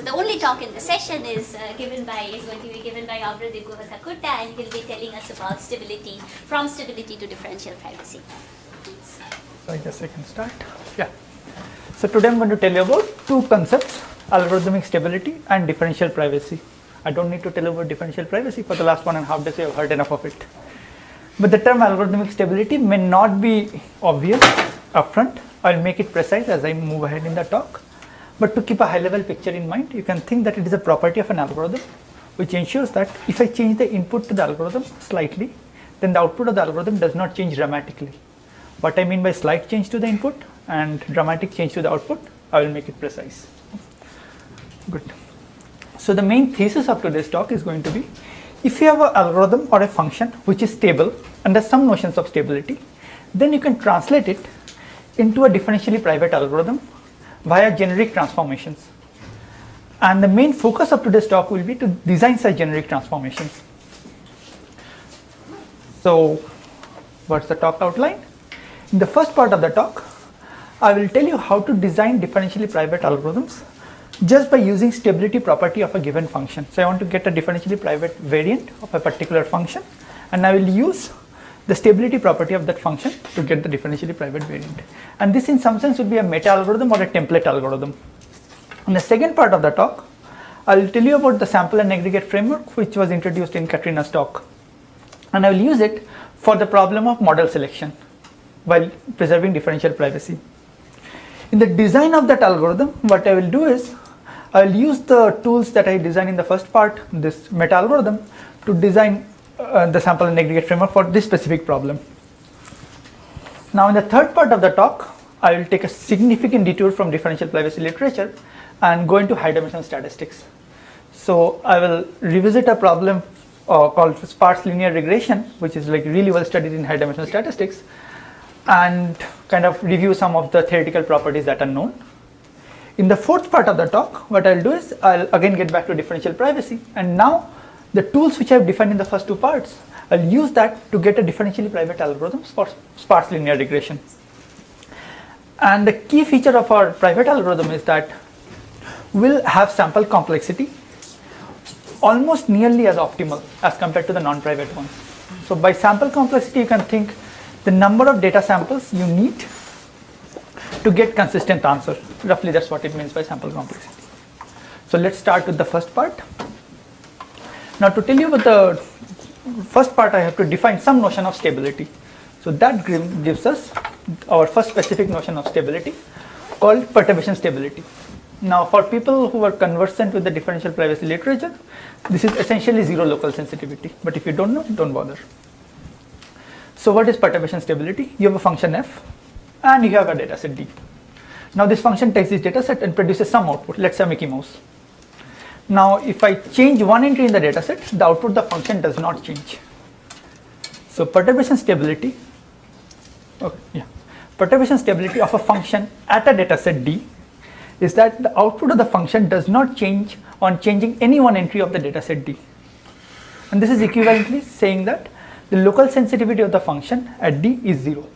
The only talk in the session is going to be given by Abhradeep Guha Thakurta, and he'll be telling us about stability, from stability to differential privacy. So I guess I can start. Yeah. So today I'm going to tell you about two concepts: algorithmic stability and differential privacy. I don't need to tell you about differential privacy. For the last 1.5 days, you have heard enough of it. But the term algorithmic stability may not be obvious upfront. I'll make it precise as I move ahead in the talk. But to keep a high-level picture in mind, you can think that it is a property of an algorithm which ensures that if I change the input to the algorithm slightly, then the output of the algorithm does not change dramatically. What I mean by slight change to the input and dramatic change to the output, I will make it precise. Good. So the main thesis of today's talk is going to be, if you have an algorithm or a function which is stable under some notions of stability, then you can translate it into a differentially private algorithm via generic transformations. And the main focus of today's talk will be to design such generic transformations. So what's the talk outline? In the first part of the talk, I will tell you how to design differentially private algorithms just by using stability property of a given function. So I want to get a differentially private variant of a particular function, and I will use the stability property of that function to get the differentially private variant. And this in some sense would be a meta algorithm or a template algorithm. In the second part of the talk, I will tell you about the sample and aggregate framework which was introduced in Katrina's talk. And I will use it for the problem of model selection while preserving differential privacy. In the design of that algorithm, what I will do is, I will use the tools that I designed in the first part, this meta algorithm, to design the sample and aggregate framework for this specific problem. Now in the third part of the talk, I will take a significant detour from differential privacy literature and go into high dimensional statistics. So I will revisit a problem called sparse linear regression, which is like really well studied in high dimensional statistics, and kind of review some of the theoretical properties that are known. In the fourth part of the talk, what I'll do is I'll again get back to differential privacy, and now the tools which I've defined in the first two parts, I'll use that to get a differentially private algorithms for sparse linear regression. And the key feature of our private algorithm is that we'll have sample complexity almost nearly as optimal as compared to the non-private ones. So by sample complexity, you can think the number of data samples you need to get consistent answer. Roughly that's what it means by sample complexity. So let's start with the first part. Now to tell you about the first part, I have to define some notion of stability. So that gives us our first specific notion of stability called perturbation stability. Now for people who are conversant with the differential privacy literature, this is essentially zero local sensitivity. But if you don't know, don't bother. So what is perturbation stability? You have a function f and you have a data set d. Now this function takes this data set and produces some output, let's say Mickey Mouse. Now if I change one entry in the data set, the output of the function does not change. So perturbation stability, perturbation stability of a function at a data set d is that the output of the function does not change on changing any one entry of the data set d. And this is equivalently saying that the local sensitivity of the function at d is 0.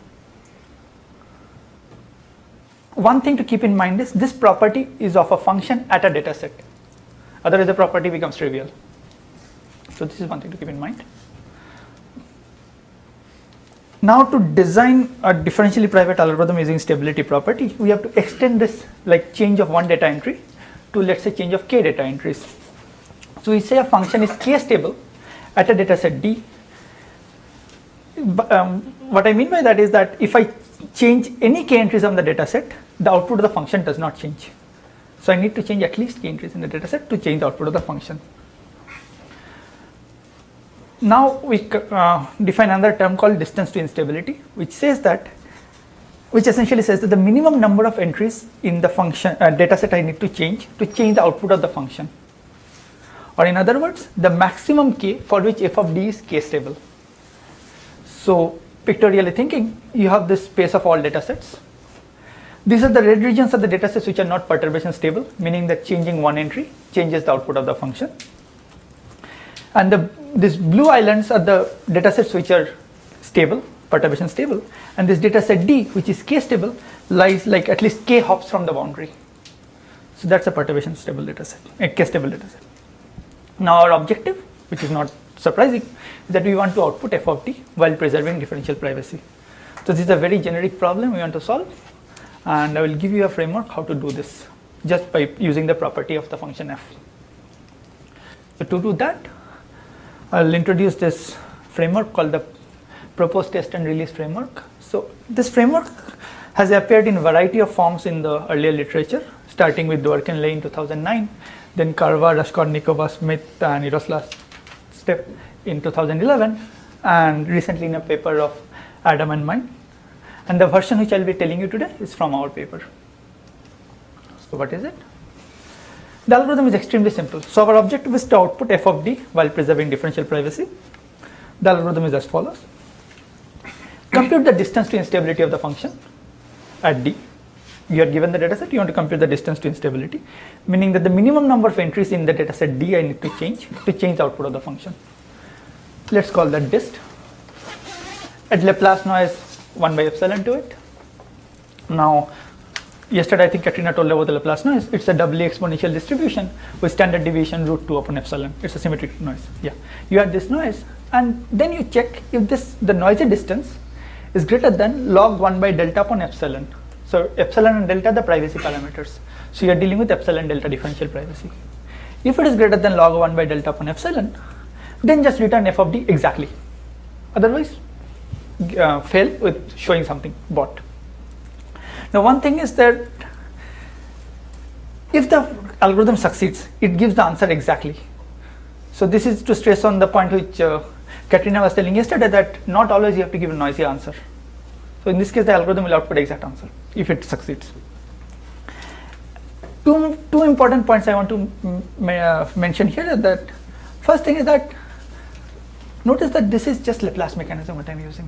One thing to keep in mind is this property is of a function at a data set. Otherwise the property becomes trivial. So this is one thing to keep in mind. Now to design a differentially private algorithm using stability property, we have to extend this like change of one data entry to, let's say, change of k data entries. So we say a function is k stable at a data set d. What I mean by that is that if I change any k entries on the data set, the output of the function does not change. So I need to change at least k entries in the data set to change the output of the function. Now we define another term called distance to instability, which essentially says that the minimum number of entries in the function data set I need to change the output of the function. Or in other words, the maximum k for which f of d is k stable. So pictorially thinking, you have this space of all data sets. These are the red regions of the data sets which are not perturbation stable, meaning that changing one entry changes the output of the function. And these blue islands are the data sets which are stable, perturbation stable, and this data set D, which is k stable, lies like at least k hops from the boundary. So that's a perturbation stable data set, a k stable data set. Now our objective, which is not surprising, is that we want to output f of t while preserving differential privacy. So this is a very generic problem we want to solve, and I will give you a framework how to do this just by using the property of the function f. So to do that, I'll introduce this framework called the proposed test and release framework. So this framework has appeared in a variety of forms in the earlier literature, starting with Dworkin and Lay in 2009, then Karva, Raskolnikova, Smith, and Yaroslav Step in 2011, and recently in a paper of Adam and mine. And the version which I'll be telling you today is from our paper. So what is it? The algorithm is extremely simple. So our objective is to output f of d while preserving differential privacy. The algorithm is as follows. Compute the distance to instability of the function at d. You are given the dataset, you want to compute the distance to instability, meaning that the minimum number of entries in the dataset d I need to change the output of the function. Let's call that dist. Add Laplace noise 1 by epsilon to it. Now, yesterday I think Katrina told about the Laplace noise. It's a doubly exponential distribution with standard deviation root 2 upon epsilon. It's a symmetric noise. Yeah, you add this noise, and then you check if the noisy distance is greater than log 1 by delta upon epsilon. So epsilon and delta are the privacy parameters. So you are dealing with epsilon delta differential privacy. If it is greater than log 1 by delta upon epsilon, then just return f of d exactly. Otherwise, fail with showing something bot. Now one thing is that if the algorithm succeeds, it gives the answer exactly. So this is to stress on the point which Katrina was telling yesterday, that not always you have to give a noisy answer. So in this case, the algorithm will output exact answer if it succeeds. Two important points I want to mention here are that first thing is that notice that this is just Laplace mechanism what I'm using.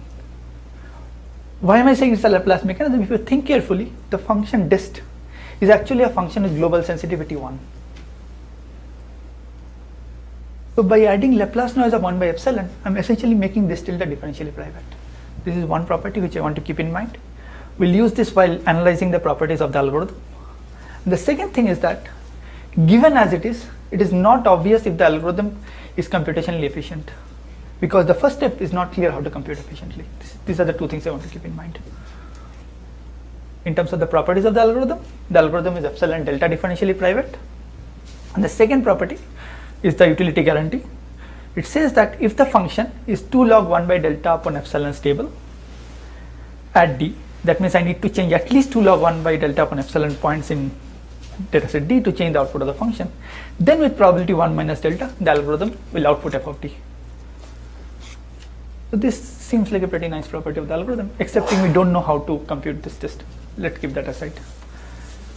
Why am I saying it's a Laplace mechanism? If you think carefully, the function dist is actually a function with global sensitivity 1. So by adding Laplace noise of 1 by epsilon, I'm essentially making this tilde differentially private. This is one property which I want to keep in mind. We'll use this while analyzing the properties of the algorithm. And the second thing is that given as it is not obvious if the algorithm is computationally efficient, because the first step is not clear how to compute efficiently. These are the two things I want to keep in mind. In terms of the properties of the algorithm is epsilon delta differentially private. And the second property is the utility guarantee. It says that if the function is 2 log 1 by delta upon epsilon stable at d, that means I need to change at least 2 log 1 by delta upon epsilon points in dataset d to change the output of the function. Then with probability 1 minus delta, the algorithm will output f of d. So this seems like a pretty nice property of the algorithm, excepting we don't know how to compute this test. Let's keep that aside.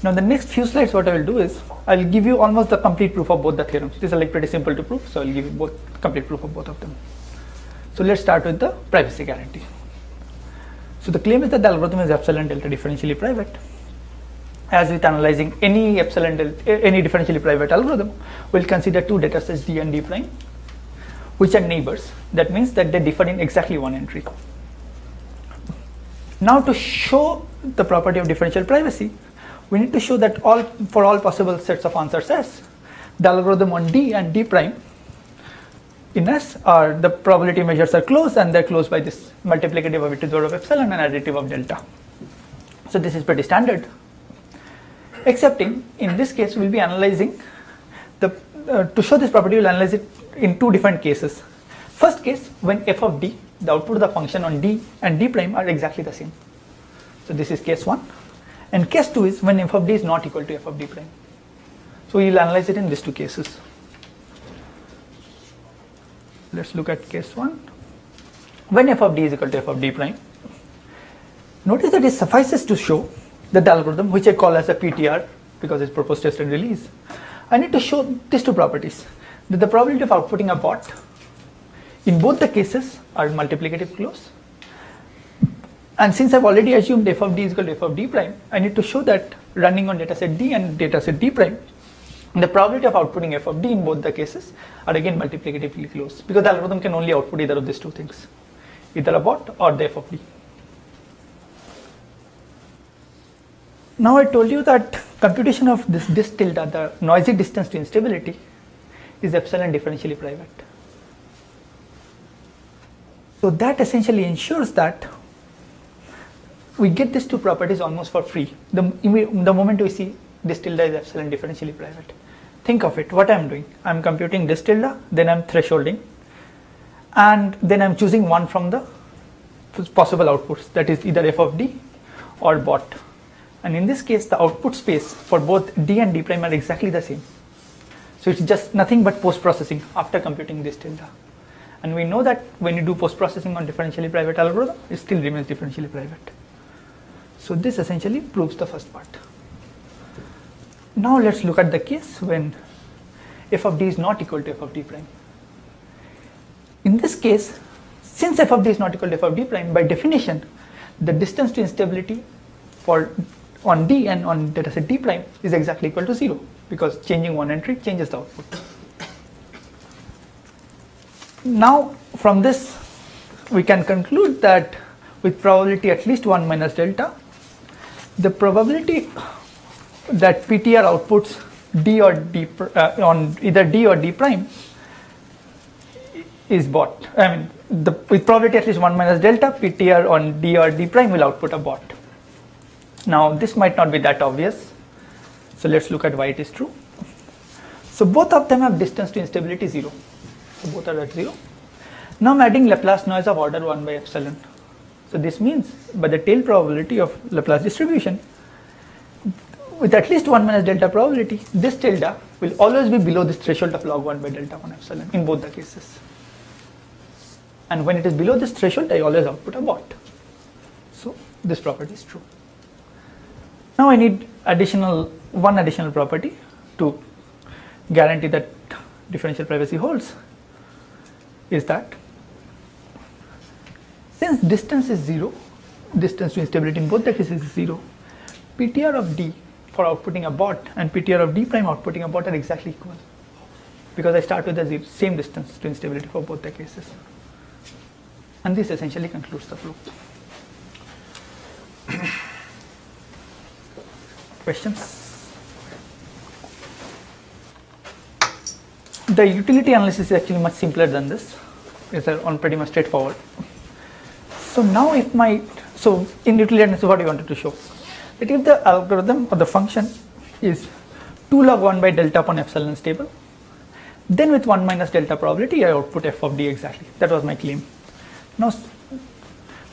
Now the next few slides what I will do is, I'll give you almost the complete proof of both the theorems. These are like pretty simple to prove, so I'll give you complete proof of both of them. So let's start with the privacy guarantee. So the claim is that the algorithm is epsilon delta differentially private. As with analyzing any differentially private algorithm, we'll consider two datasets d and d prime, which are neighbors. That means that they differ in exactly one entry. Now to show the property of differential privacy, we need to show that for all possible sets of answers S, the algorithm on D and D prime in S are the probability measures are closed, and they're closed by this multiplicative of e to the power of epsilon and additive of delta. So this is pretty standard, excepting in this case we'll be analyzing to show this property, we'll analyze it in two different cases. First case, when f of d, the output of the function on d and d prime are exactly the same. So this is case 1. And case 2 is when f of d is not equal to f of d prime. So we will analyze it in these two cases. Let's look at case 1. When f of d is equal to f of d prime, notice that it suffices to show that the algorithm, which I call as a PTR because it's proposed test and release, I need to show these two properties, that the probability of outputting a bot in both the cases are multiplicative close. And since I've already assumed f of d is equal to f of d prime, I need to show that running on dataset d and dataset d prime, the probability of outputting f of d in both the cases are again multiplicatively close, because the algorithm can only output either of these two things. either a bot or the f of d. Now I told you that computation of this tilde, the noisy distance to instability, is epsilon differentially private. So that essentially ensures that we get these two properties almost for free. The moment we see this tilde is epsilon differentially private. Think of it, what I am doing. I am computing this tilde, then I am thresholding, and then I am choosing one from the possible outputs, that is either f of d or bot. And in this case, the output space for both d and d prime are exactly the same. So it's just nothing but post-processing after computing this tilde. And we know that when you do post-processing on differentially private algorithm, it still remains differentially private. So this essentially proves the first part. Now let's look at the case when f of d is not equal to f of d prime. In this case, since f of d is not equal to f of d prime, by definition, the distance to instability for on d and on dataset d prime is exactly equal to 0, because changing one entry changes the output. Now from this we can conclude that with probability at least 1 minus delta, the probability that PTR outputs d or d on either d or d prime is bot. I mean, with probability at least 1 minus delta, PTR on d or d prime will output a bot. Now this might not be that obvious, so let's look at why it is true. So both of them have distance to instability 0, so both are at 0. Now I'm adding Laplace noise of order 1 by epsilon. So this means by the tail probability of Laplace distribution, with at least 1 minus delta probability, this tilde will always be below this threshold of log 1 by delta 1 epsilon in both the cases. And when it is below this threshold, I always output a bot. So this property is true. Now I need one additional property to guarantee that differential privacy holds, is that since distance is 0, distance to instability in both the cases is 0, PTR of d for outputting a bot and PTR of d prime outputting a bot are exactly equal, because I start with the same distance to instability for both the cases. And this essentially concludes the proof. Questions? The utility analysis is actually much simpler than this. It's pretty much straightforward. So now in utility analysis, what we wanted to show, that if the algorithm or the function is 2 log 1 by delta upon epsilon stable, then with 1 minus delta probability I output f of d exactly. That was my claim. Now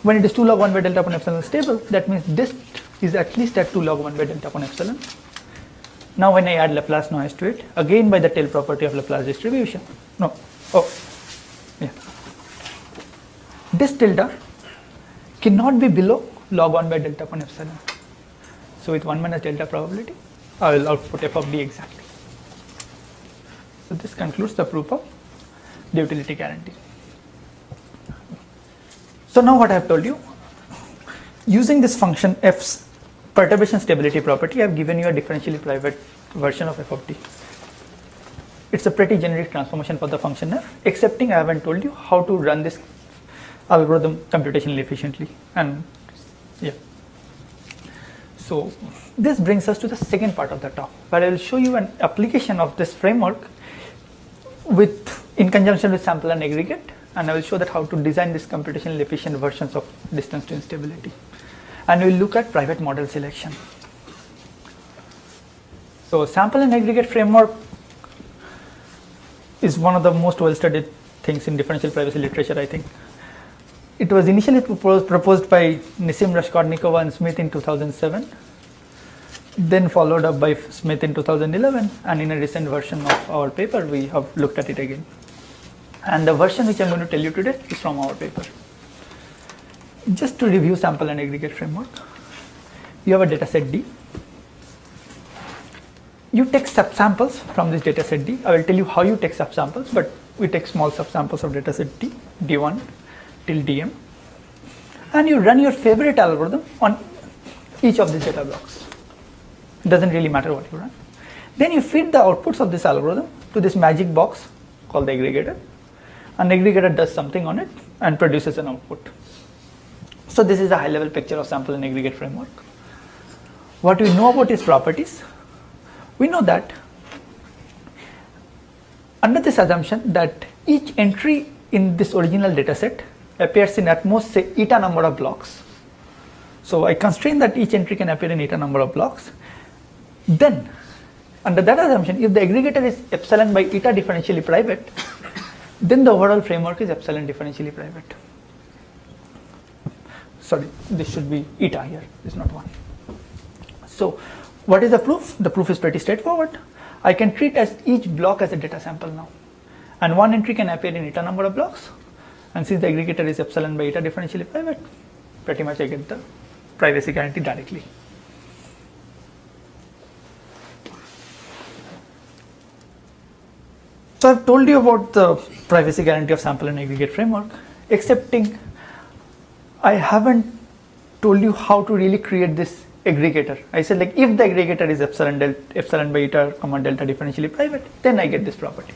when it is 2 log 1 by delta upon epsilon stable, that means this is at least at 2 log 1 by delta upon epsilon. Now when I add Laplace noise to it, again by the tail property of Laplace distribution, this tilde cannot be below log 1 by delta upon epsilon. So with 1 minus delta probability, I will output f of d exactly. So this concludes the proof of the utility guarantee. So now what I have told you, using this function f's perturbation stability property, I have given you a differentially private version of f of d. It's a pretty generic transformation for the function f, excepting I haven't told you how to run this algorithm computationally efficiently. And yeah. So this brings us to the second part of the talk, where I will show you an application of this framework in conjunction with sample and aggregate, and I will show that how to design this computationally efficient versions of distance to instability. And we will look at private model selection. So sample and aggregate framework is one of the most well-studied things in differential privacy literature, I think. It was initially proposed by Nissim, Raskolnikova and Smith in 2007, then followed up by Smith in 2011, and in a recent version of our paper we have looked at it again. And the version which I am going to tell you today is from our paper. Just to review sample and aggregate framework, you have a dataset D. You take subsamples from this dataset D. I will tell you how you take subsamples, but we take small subsamples of dataset D, D1 till Dm, and you run your favorite algorithm on each of these data blocks. It doesn't really matter what you run. Then you feed the outputs of this algorithm to this magic box called the aggregator, An aggregator does something on it and produces an output. So this is a high-level picture of sample and aggregate framework. What we know about its properties, we know that under this assumption that each entry in this original data set appears in at most say eta number of blocks. So I constrain that each entry can appear in eta number of blocks. Then under that assumption, if the aggregator is epsilon by eta differentially private, then the overall framework is epsilon differentially private. Sorry, this should be eta here, it's not 1. So what is the proof? The proof is pretty straightforward. I can treat as each block as a data sample now. And one entry can appear in eta number of blocks. And since the aggregator is epsilon by eta differentially private, pretty much I get the privacy guarantee directly. So I've told you about the privacy guarantee of sample and aggregate framework, excepting I haven't told you how to really create this aggregator. I said like if the aggregator is epsilon by eta comma delta differentially private, then I get this property.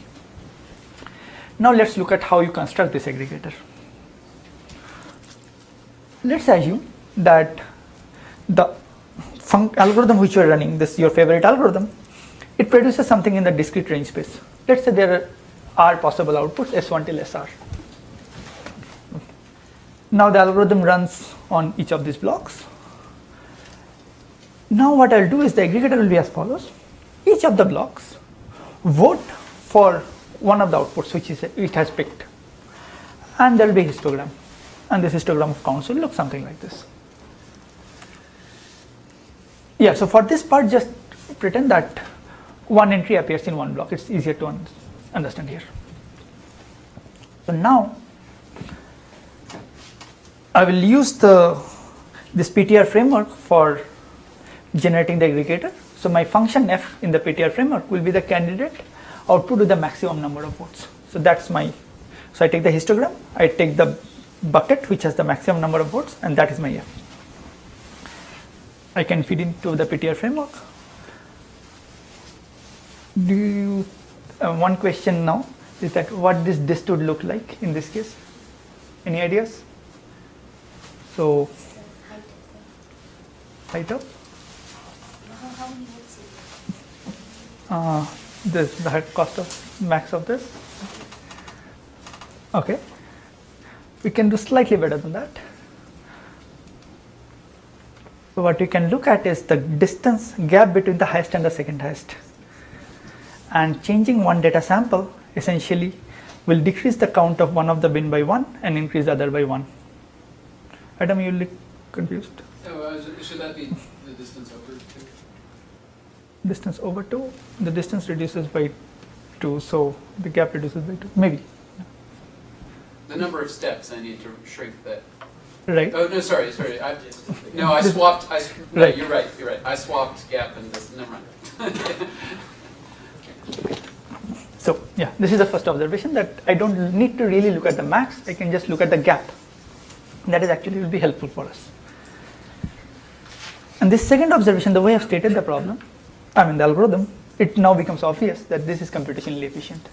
Now let's look at how you construct this aggregator. Let's assume that the algorithm which you are running, this your favorite algorithm, it produces something in the discrete range space. Let's say there are possible outputs S1 till SR. Now the algorithm runs on each of these blocks. Now what I'll do is the aggregator will be as follows. Each of the blocks vote for one of the outputs which it has picked, and there will be a histogram, and this histogram of counts will look something like this. Yeah, so for this part just pretend that one entry appears in one block. It's easier to understand here. So now I will use this PTR framework for generating the aggregator. So my function f in the PTR framework will be the candidate output with the maximum number of votes. So that's my, so I take the histogram, I take the bucket which has the maximum number of votes, and that is my f. I can feed into the PTR framework. One question now is that what this dist would look like in this case? Any ideas? So height up. How many votes is it? This the cost of max of this. Okay, we can do slightly better than that. So what you can look at is the distance gap between the highest and the second highest. And changing one data sample essentially will decrease the count of one of the bin by 1 and increase the other by 1. Adam, you look confused. No, should that be the distance over 2? Distance over 2, the distance reduces by 2, so the gap reduces by 2, maybe. The number of steps, I need to shrink that. Right. Oh, no, sorry. I swapped, no, Right. You're right. I swapped gap and this, never mind. So yeah, this is the first observation, that I don't need to really look at the max, I can just look at the gap. That is actually will be helpful for us. And this second observation, the way I've stated the problem, the algorithm, it now becomes obvious that this is computationally efficient.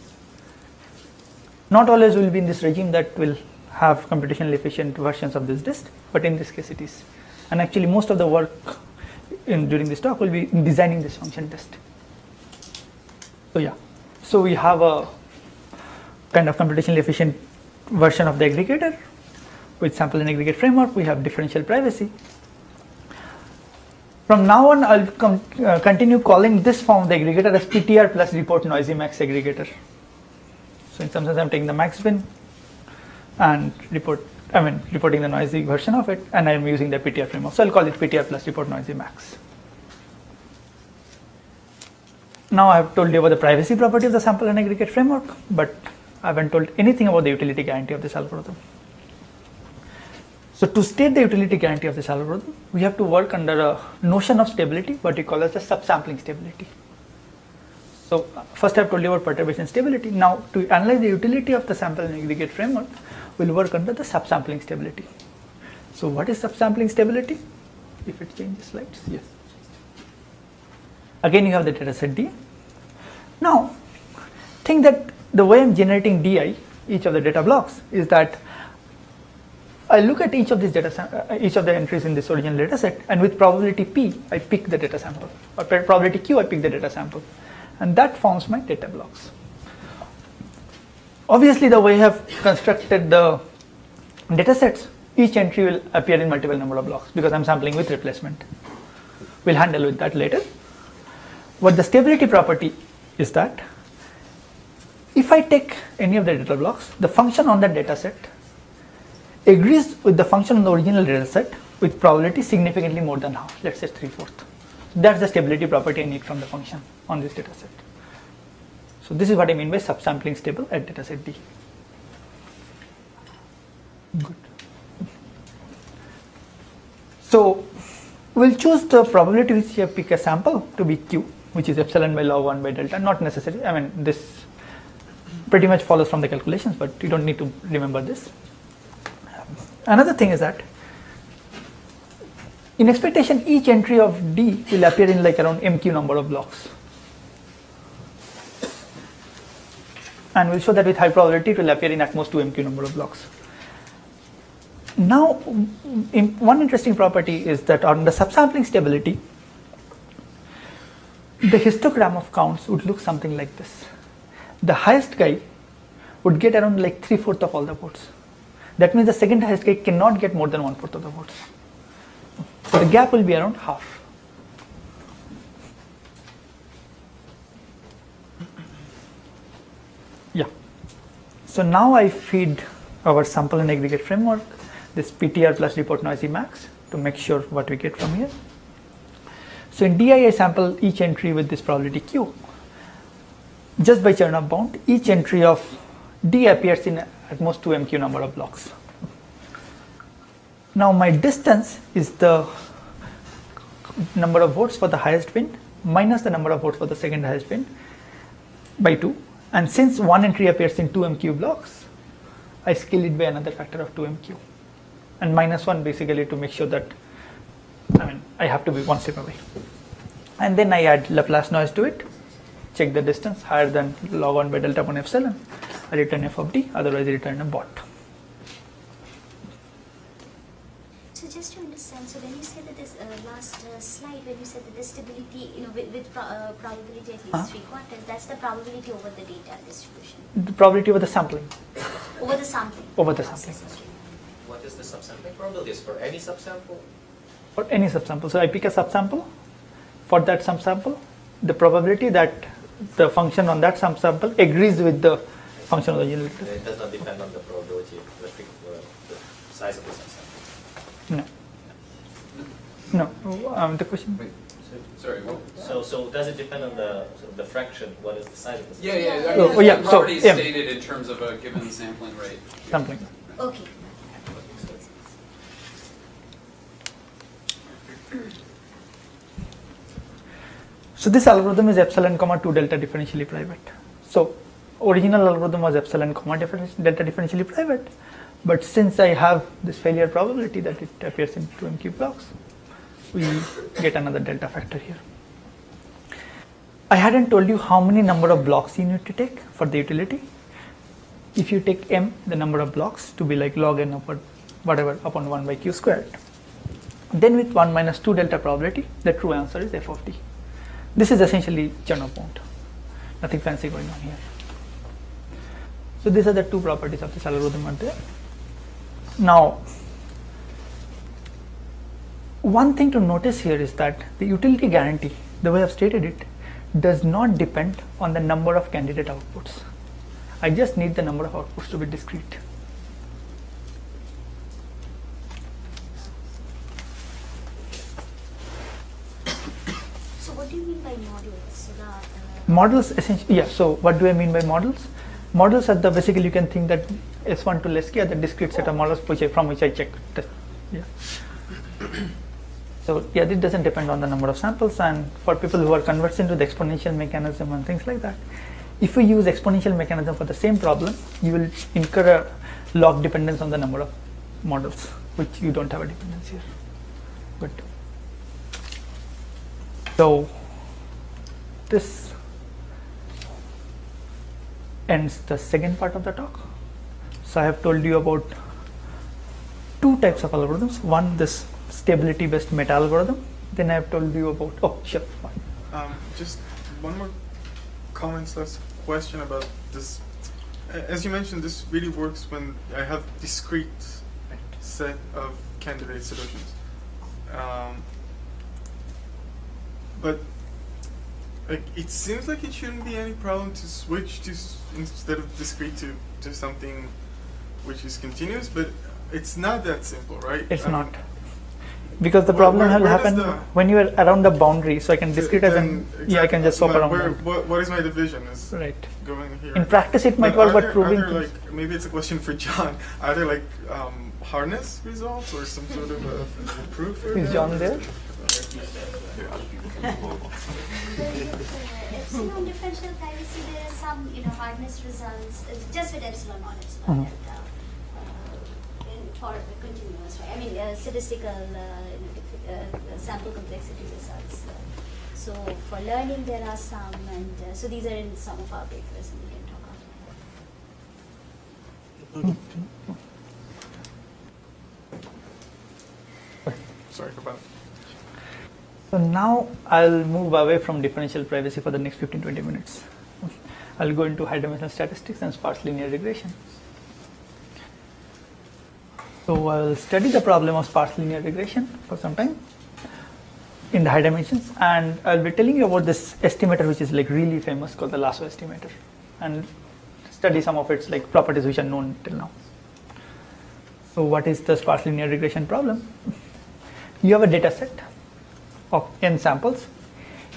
Not always will be in this regime that will have computationally efficient versions of this dist, but in this case it is. And actually most of the work during this talk will be in designing this function dist. So yeah, so we have a kind of computationally efficient version of the aggregator with sample and aggregate framework. We have differential privacy. From now on, I'll continue calling this form of the aggregator as PTR plus report noisy max aggregator. So in some sense, I'm taking the max bin and reporting the noisy version of it, and I'm using the PTR framework. So I'll call it PTR plus report noisy max. Now I have told you about the privacy property of the sample and aggregate framework, but I haven't told anything about the utility guarantee of this algorithm. So to state the utility guarantee of this algorithm, we have to work under a notion of stability, what we call as the subsampling stability. So first I've told you about perturbation stability. Now to analyze the utility of the sample and aggregate framework, we'll work under the subsampling stability. So what is subsampling stability? If it changes slides, yes. Again you have the data set D. Now think that the way I'm generating DI each of the data blocks is that I look at each of these each of the entries in this original data set, and with probability P, I pick the data sample, or probability Q, I pick the data sample, and that forms my data blocks. Obviously, the way I have constructed the data sets, each entry will appear in multiple number of blocks because I'm sampling with replacement. We'll handle with that later. What the stability property is that if I take any of the data blocks, the function on that data set agrees with the function on the original data set with probability significantly more than half, let's say 3/4. That's the stability property I need from the function on this data set. So this is what I mean by subsampling stable at data set D. Good. So we'll choose the probability which you pick a sample to be Q, which is epsilon by log 1 by delta. Not necessary. I mean, this pretty much follows from the calculations, but you don't need to remember this. Another thing is that in expectation, each entry of D will appear in like around MQ number of blocks. And we'll show that with high probability it will appear in at most 2 MQ number of blocks. Now, one interesting property is that on the subsampling stability, the histogram of counts would look something like this. The highest guy would get around like 3/4 of all the votes. That means the second highest guy cannot get more than 1/4 of the votes. So the gap will be around half. Yeah. So now I feed our sample and aggregate framework this PTR plus report noisy max to make sure what we get from here. So in DI, I sample each entry with this probability Q. Just by Chernoff bound, each entry of D appears in at most 2 MQ number of blocks. Now my distance is the number of votes for the highest win minus the number of votes for the second highest win by 2. And since one entry appears in 2 MQ blocks, I scale it by another factor of 2 MQ. And minus 1 basically to make sure that, I have to be one step away. And then I add Laplace noise to it, check the distance higher than log 1 by delta upon epsilon, I return f of d, otherwise I return a bot. So just to understand, so when you said that this last slide, when you said that the stability, with probability at least 3/4, that's the probability over the data distribution. The probability over the sampling. Over the sampling. Over the sampling. What is the subsampling probability? Is for any subsample? For any subsample. So I pick a subsample. For that subsample, the probability that the function on that subsample agrees with the function of the unit. It does not depend on the probability of the size of the subsample. No. No. The question. Wait, sorry. What? So does it depend on the fraction? What is the size of the sample? Yeah. Oh, yeah. The property is So, yeah. stated in terms of a given sampling rate. Sampling. Okay. So this algorithm is epsilon comma 2 delta differentially private. So original algorithm was epsilon comma delta differentially private, but since I have this failure probability that it appears in 2 MQ blocks, we get another delta factor here. I hadn't told you how many number of blocks you need to take for the utility. If you take m, the number of blocks, to be like log n upon whatever upon 1 by q squared, then with 1 minus 2 delta probability, the true answer is f of d. This is essentially Chernoff bound. Nothing fancy going on here. So these are the two properties of this algorithm out there. Now, one thing to notice here is that the utility guarantee, the way I've stated it, does not depend on the number of candidate outputs. I just need the number of outputs to be discrete. So what do you mean by models? So Models essentially, yeah. So what do I mean by models? Models are basically you can think that S1 to Leski are the discrete set of models from which I check. Yeah. So yeah, this doesn't depend on the number of samples, and for people who are converting to the exponential mechanism and things like that, if we use exponential mechanism for the same problem, you will incur a log dependence on the number of models, which you don't have a dependence here. But so this ends the second part of the talk. So I have told you about two types of algorithms. One, this stability based meta algorithm. Then I have told you about, oh sure. Just one more comment slash question about this. As you mentioned, this really works when I have discrete set of candidate solutions. But like, it seems like it shouldn't be any problem to switch to instead of discrete to something which is continuous, but it's not that simple, right? It's not. Because the problem will happen when you are around the boundary, so I can discretize and I can just swap around. What is my division? Is right. Going here. In practice, it might work, but proving. Like, maybe it's a question for John. Are there like harness results or some sort of a proof? Is John there? Epsilon differential privacy, there are some hardness results just with epsilon, not epsilon for continuous, right? I mean statistical sample complexity results. So for learning there are some, and so these are in some of our papers, and we can talk about. Sorry about. So now I'll move away from differential privacy for the next 15-20 minutes. I'll go into high-dimensional statistics and sparse linear regression. So I'll study the problem of sparse linear regression for some time in the high dimensions, and I'll be telling you about this estimator which is like really famous called the lasso estimator, and study some of its like properties which are known till now. So what is the sparse linear regression problem? You have a data set of n samples.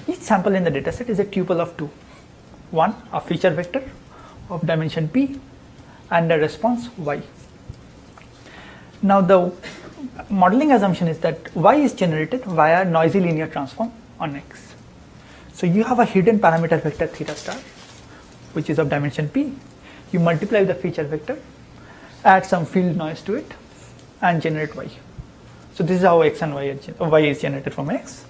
Each sample in the data set is a tuple of two. One, a feature vector of dimension p and a response y. Now the modeling assumption is that y is generated via noisy linear transform on x. So you have a hidden parameter vector theta star which is of dimension p. You multiply the feature vector, add some field noise to it and generate y. So this is how x and y is generated from x.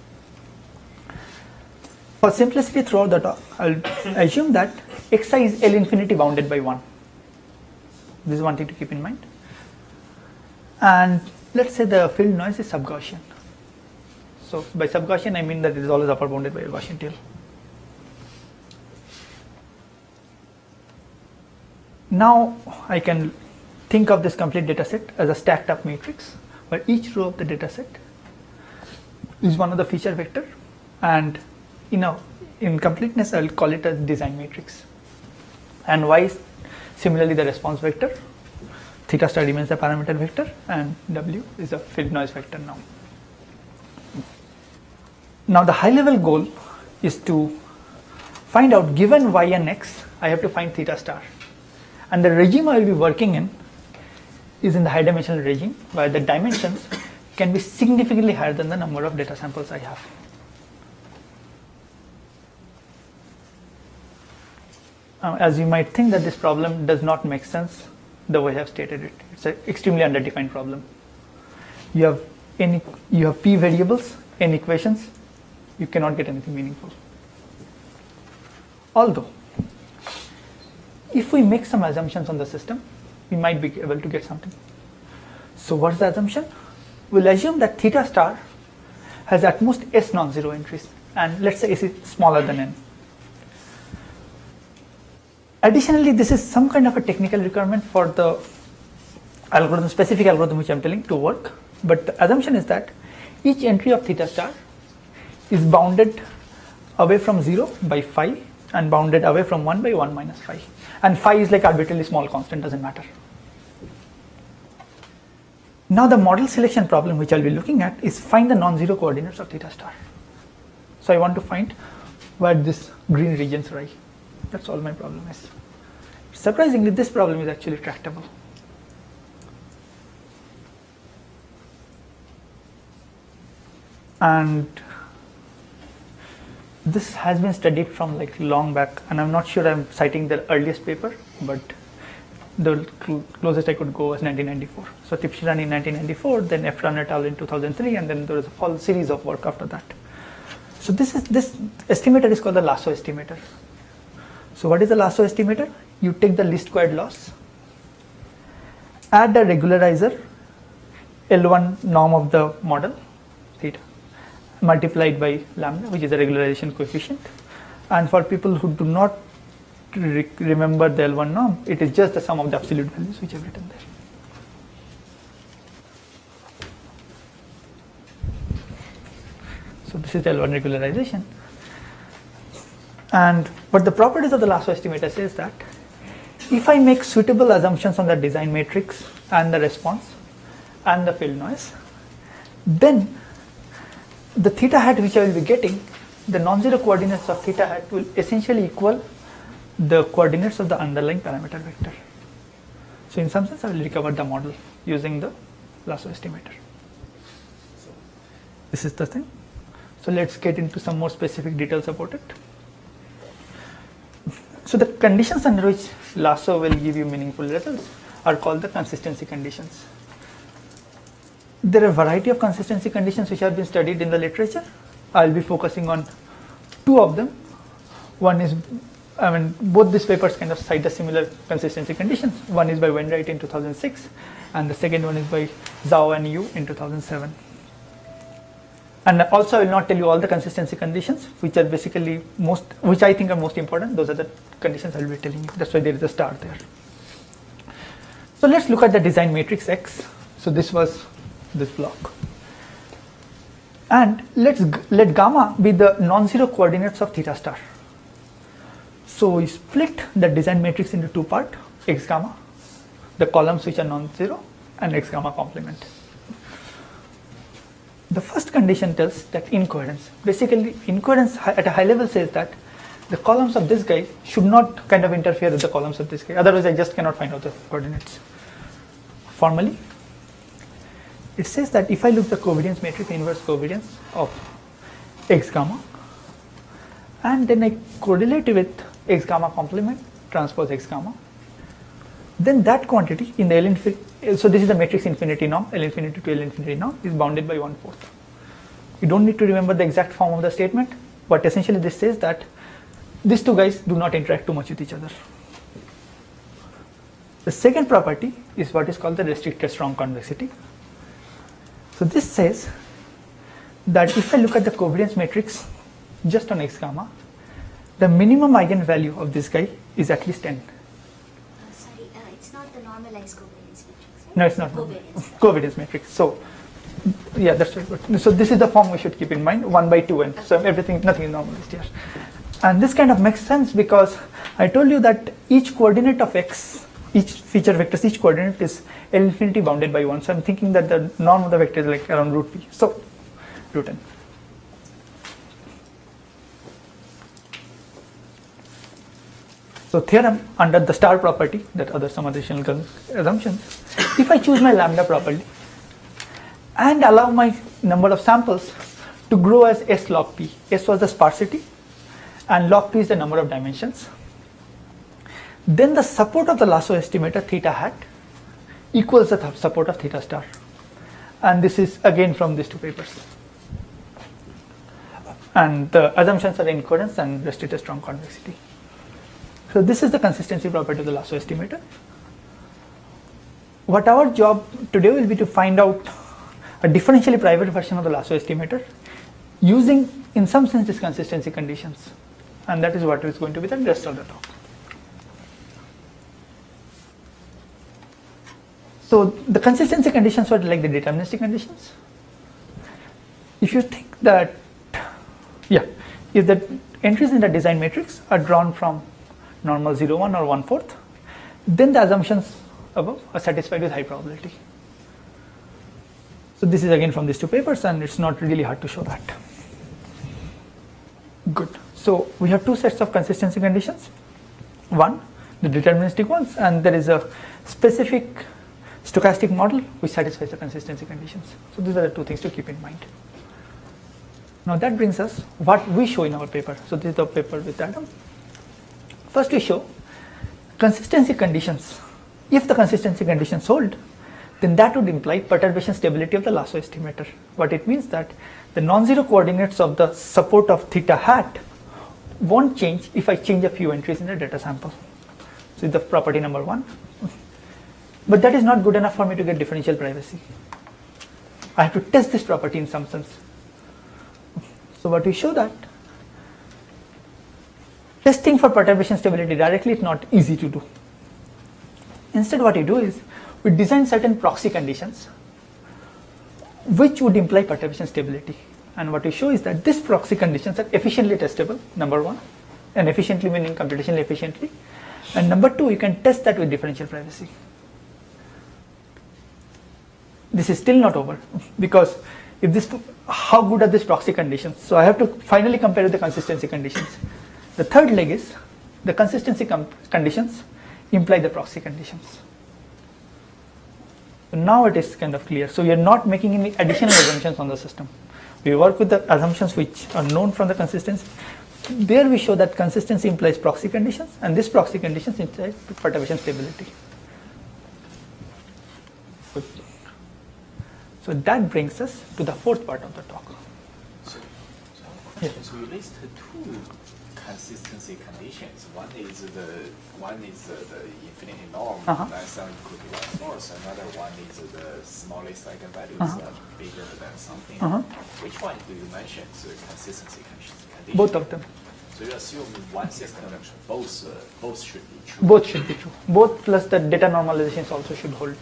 For simplicity throughout the talk, I'll assume that xi is L infinity bounded by 1. This is one thing to keep in mind. And let's say the field noise is sub-Gaussian. So by sub-Gaussian I mean that it is always upper bounded by a Gaussian tail. Now I can think of this complete data set as a stacked up matrix where each row of the data set is one of the feature vector, and in completeness I'll call it a design matrix, and y is similarly the response vector, theta star remains the parameter vector, and w is a field noise vector. Now the high level goal is to find out, given y and x, I have to find theta star, and the regime I will be working in is in the high dimensional regime where the dimensions can be significantly higher than the number of data samples I have. As you might think that this problem does not make sense the way I have stated it. It's an extremely underdefined problem. You have p variables, n equations, you cannot get anything meaningful. Although, if we make some assumptions on the system, we might be able to get something. So what's the assumption? We'll assume that theta star has at most s non-zero entries, and let's say s is smaller than n. Additionally, this is some kind of a technical requirement for the algorithm, specific algorithm which I'm telling to work, but the assumption is that each entry of theta star is bounded away from 0 by phi and bounded away from 1 by 1 minus phi, and phi is like arbitrarily small constant, doesn't matter. Now the model selection problem which I'll be looking at is find the non-zero coordinates of theta star. So I want to find where this green regions lie. That's all my problem is. Surprisingly, this problem is actually tractable. And this has been studied from like long back, and I'm not sure I'm citing the earliest paper, but the closest I could go was 1994. So Tipshiran in 1994, then Efran et al. In 2003, and then there was a whole series of work after that. So this estimator is called the lasso estimator. So what is the lasso estimator? You take the least squared loss add a regularizer, L1 norm of the model, theta, multiplied by lambda, which is the regularization coefficient. And for people who do not remember the L1 norm, it is just the sum of the absolute values which I've written there. So this is the L1 regularization. And what the properties of the lasso estimator says that if I make suitable assumptions on the design matrix and the response and the field noise, then the theta hat which I will be getting, the non-zero coordinates of theta hat will essentially equal the coordinates of the underlying parameter vector. So in some sense I will recover the model using the lasso estimator. This is the thing. So let's get into some more specific details about it. So the conditions under which lasso will give you meaningful results are called the consistency conditions. There are a variety of consistency conditions which have been studied in the literature. I'll be focusing on two of them. One is, both these papers kind of cite the similar consistency conditions. One is by Wainwright in 2006, and the second one is by Zhao and Yu in 2007. And also I will not tell you all the consistency conditions, which are basically which I think are most important. Those are the conditions I will be telling you. That's why there is a star there. So let's look at the design matrix X. So this was this block. And let gamma be the non-zero coordinates of theta star. So we split the design matrix into two parts, X gamma, the columns which are non-zero, and X gamma complement. The first condition tells that incoherence. Basically, incoherence at a high level says that the columns of this guy should not kind of interfere with the columns of this guy. Otherwise, I just cannot find out the coordinates. Formally, it says that if I look the covariance matrix, inverse covariance of X gamma, and then I correlate it with X gamma complement transpose X gamma, then that quantity in the L infinity, so this is the matrix infinity norm, L infinity to L infinity norm, is bounded by 1/4. You don't need to remember the exact form of the statement, but essentially this says that these two guys do not interact too much with each other. The second property is what is called the restricted strong convexity. So this says that if I look at the covariance matrix just on X gamma, the minimum eigenvalue of this guy is at least 10. It's not the normalized covariance matrix, right? No, it's not Covariance. covariance matrix. So yeah, that's very good. So this is the form we should keep in mind, 1/2n. So nothing is normalized here. And this kind of makes sense because I told you that each coordinate of X, each feature vectors, each coordinate is L infinity bounded by 1. So I'm thinking that the norm of the vector is like around root v. So root n. So theorem under the star property, that other some additional assumptions, if I choose my lambda properly and allow my number of samples to grow as S log p, S was the sparsity and log p is the number of dimensions, then the support of the lasso estimator theta hat equals the support of theta star. And this is again from these two papers. And the assumptions are incoherence and restricted strong convexity. So this is the consistency property of the lasso estimator. What our job today will be to find out a differentially private version of the lasso estimator using in some sense these consistency conditions, and that is what is going to be the rest of the talk. So the consistency conditions were like the deterministic conditions. If you think that, if the entries in the design matrix are drawn from normal 0, 1 or 1/4, then the assumptions above are satisfied with high probability. So this is again from these two papers, and it's not really hard to show that. Good. So we have two sets of consistency conditions. One, the deterministic ones, and there is a specific stochastic model which satisfies the consistency conditions. So these are the two things to keep in mind. Now that brings us what we show in our paper. So this is the paper with Adam. First we show consistency conditions. If the consistency conditions hold, then that would imply perturbation stability of the lasso estimator. What it means that the non-zero coordinates of the support of theta hat won't change if I change a few entries in the data sample. So the property number 1. But that is not good enough for me to get differential privacy. I have to test this property in some sense. So what we show that testing for perturbation stability directly is not easy to do. Instead what we do is we design certain proxy conditions which would imply perturbation stability. And what we show is that these proxy conditions are efficiently testable, number one, and efficiently meaning computationally efficiently. And number two, you can test that with differential privacy. This is still not over because if this, how good are these proxy conditions? So I have to finally compare with the consistency conditions. The third leg is the consistency conditions imply the proxy conditions. So now it is kind of clear. So we are not making any additional assumptions on the system. We work with the assumptions which are known from the consistency. There we show that consistency implies proxy conditions, and this proxy conditions imply perturbation stability. Good. So that brings us to the fourth part of the talk. So Yeah. we list two consistency conditions. One is the infinity norm less than equal to one source. Another one is the smallest eigenvalues bigger than something. Which one do you mention? So consistency condition. Both of them. So you assume one system both should be true. Both should be true. Both plus the data normalizations also should hold.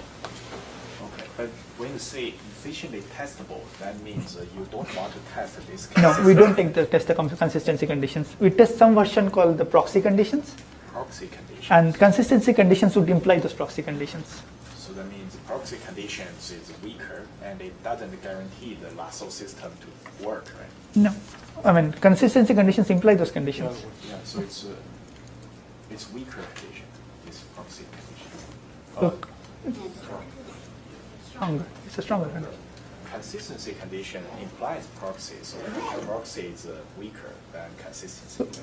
Okay, but when you say efficiently testable, that means you don't want to test this. No, we don't test the consistency conditions. We test some version called the proxy conditions. Proxy conditions. And consistency conditions would imply those proxy conditions. So that means proxy conditions is weaker and it doesn't guarantee the lasso system to work, right? No, I mean consistency conditions imply those conditions. Yeah, so it's weaker condition, this proxy condition. Look, stronger. It's a stronger one. Consistency condition implies proxy, so proxy is weaker than consistency.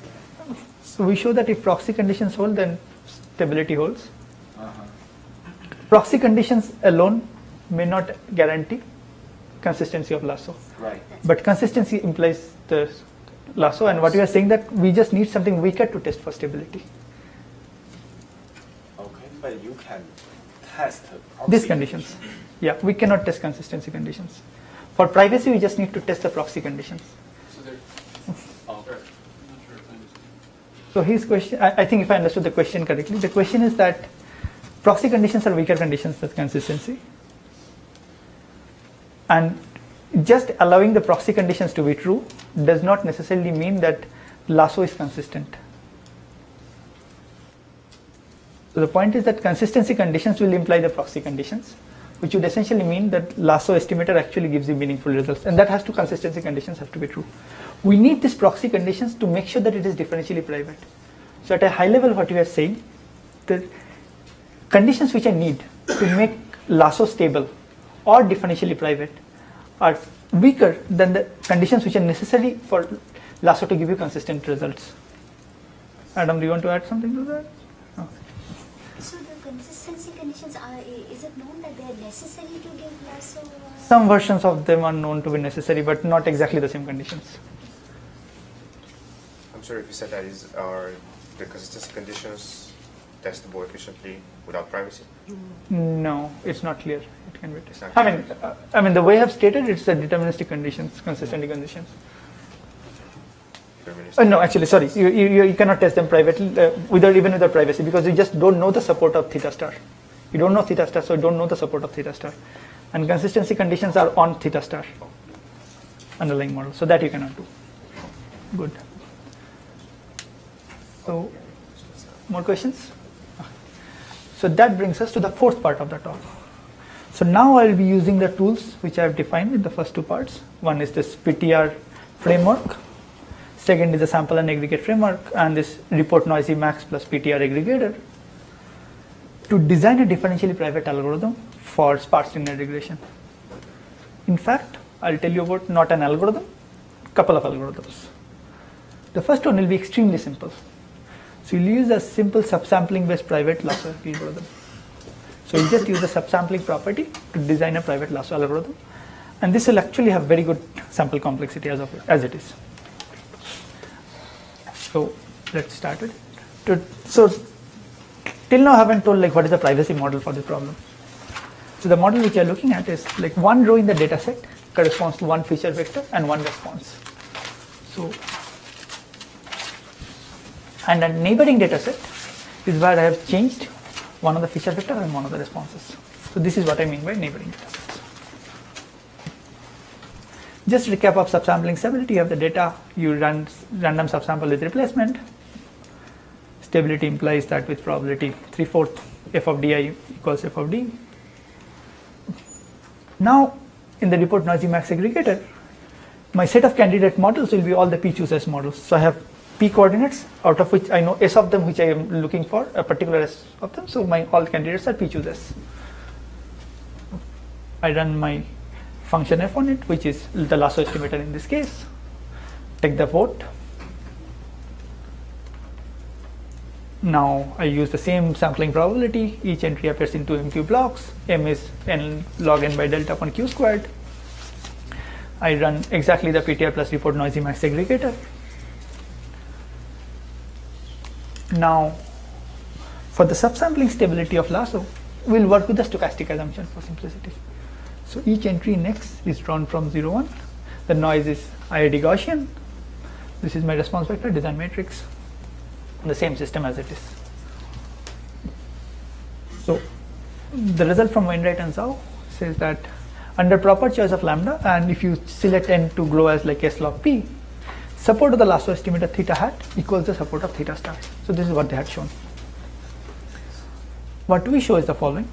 So we show that if proxy conditions hold, then stability holds. Proxy conditions alone may not guarantee consistency of lasso. Right. But consistency implies the lasso, and what we are saying that we just need something weaker to test for stability. Okay, but you can test proxy These conditions. Yeah, we cannot test consistency conditions. For privacy, we just need to test the proxy conditions. So there, I'm not sure if I understand. So his question, I think if I understood the question correctly, the question is that proxy conditions are weaker conditions than consistency. And just allowing the proxy conditions to be true does not necessarily mean that lasso is consistent. So the point is that consistency conditions will imply the proxy conditions, which would essentially mean that lasso estimator actually gives you meaningful results, and that has to consistency conditions have to be true. We need these proxy conditions to make sure that it is differentially private. So at a high level, what we are saying, the conditions which I need to make lasso stable or differentially private are weaker than the conditions which are necessary for lasso to give you consistent results. Adam, do you want to add something to that? No. So the consistency conditions are, is it known that they are necessary to give lasso? Some versions of them are known to be necessary, but not exactly the same conditions. I'm sorry if you said that are the consistency conditions testable efficiently without privacy? No, it's not clear. It can be It's tested. not I mean, the way I've stated, it's the deterministic conditions, consistency conditions. No, actually, sorry, you cannot test them privately, even without privacy, because you just don't know the support of theta star. You don't know theta star, so you don't know the support of theta star. And consistency conditions are on theta star, underlying model, so that you cannot do. Good. So, more questions? So that brings us to the fourth part of the talk. So now I'll be using the tools which I have defined in the first two parts. One is this PTR framework. Second is the sample and aggregate framework, and this report noisy max plus PTR aggregator to design a differentially private algorithm for sparse linear regression. In fact, I'll tell you about not an algorithm, couple of algorithms. The first one will be extremely simple. So you'll use a simple subsampling based private lasso algorithm. So you just use the subsampling property to design a private lasso algorithm, and this will actually have very good sample complexity as it is. So let's start it. So till now I haven't told what is the privacy model for this problem. So the model which you are looking at is like one row in the data set corresponds to one feature vector and one response. So, and a neighboring data set is where I have changed one of the feature vector and one of the responses. So this is what I mean by neighboring data sets. Just recap of subsampling stability of the data. You run random subsample with replacement. Stability implies that with probability 3/4 f of di equals f of d. Now, in the report noisy max aggregator, my set of candidate models will be all the p choosers models. So I have p coordinates, out of which I know s of them which I am looking for, a particular s of them. So my all candidates are p choosers. I run my function f on it, which is the lasso estimator in this case. Take the vote. Now I use the same sampling probability. Each entry appears in 2 MQ blocks. M is n log n by delta upon q squared. I run exactly the PTR plus report noisy max aggregator. Now, for the subsampling stability of lasso, we'll work with the stochastic assumption for simplicity. So each entry in X is drawn from 0, 1. The noise is IID Gaussian. This is my response vector design matrix. The same system as it is. So the result from Wainwright and Zhao says that under proper choice of lambda, and if you select n to grow as like s log p, support of the lasso estimator theta hat equals the support of theta star. So this is what they had shown. What we show is the following.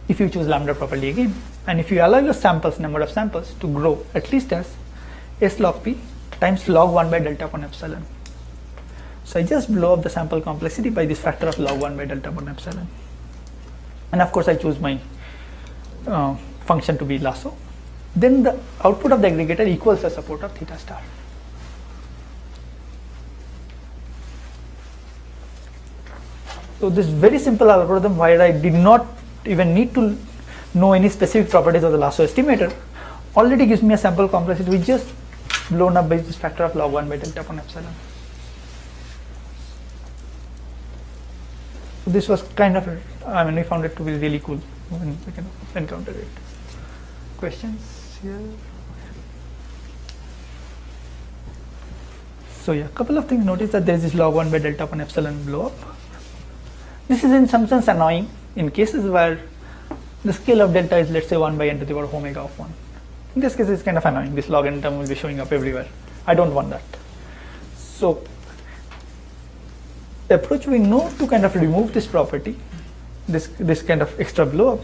If you choose lambda properly again, and if you allow your samples, number of samples, to grow at least as s log p times log 1 by delta upon epsilon. So I just blow up the sample complexity by this factor of log 1 by delta upon epsilon. And of course I choose my function to be lasso. Then the output of the aggregator equals the support of theta star. So this very simple algorithm, where I did not even need to know any specific properties of the lasso estimator, already gives me a sample complexity which just blown up by this factor of log 1 by delta upon epsilon. So this was kind of, we found it to be really cool when we can encounter it. Questions here? So yeah, a couple of things. Notice that there is this log 1 by delta upon epsilon blow up. This is in some sense annoying in cases where the scale of delta is, let's say, 1 by n to the power of omega of 1. In this case, it's kind of annoying. This log n term will be showing up everywhere. I don't want that. So the approach we know to kind of remove this property, this kind of extra blow up.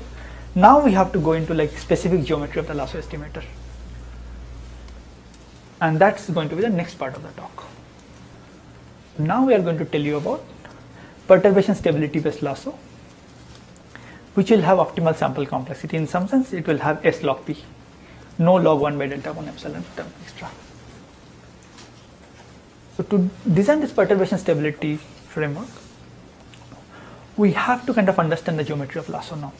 Now we have to go into like specific geometry of the lasso estimator, and that's going to be the next part of the talk. Now we are going to tell you about perturbation stability based lasso, which will have optimal sample complexity. In some sense, it will have s log p, no log 1 by delta upon epsilon term extra. So to design this perturbation stability framework, we have to kind of understand the geometry of lasso now.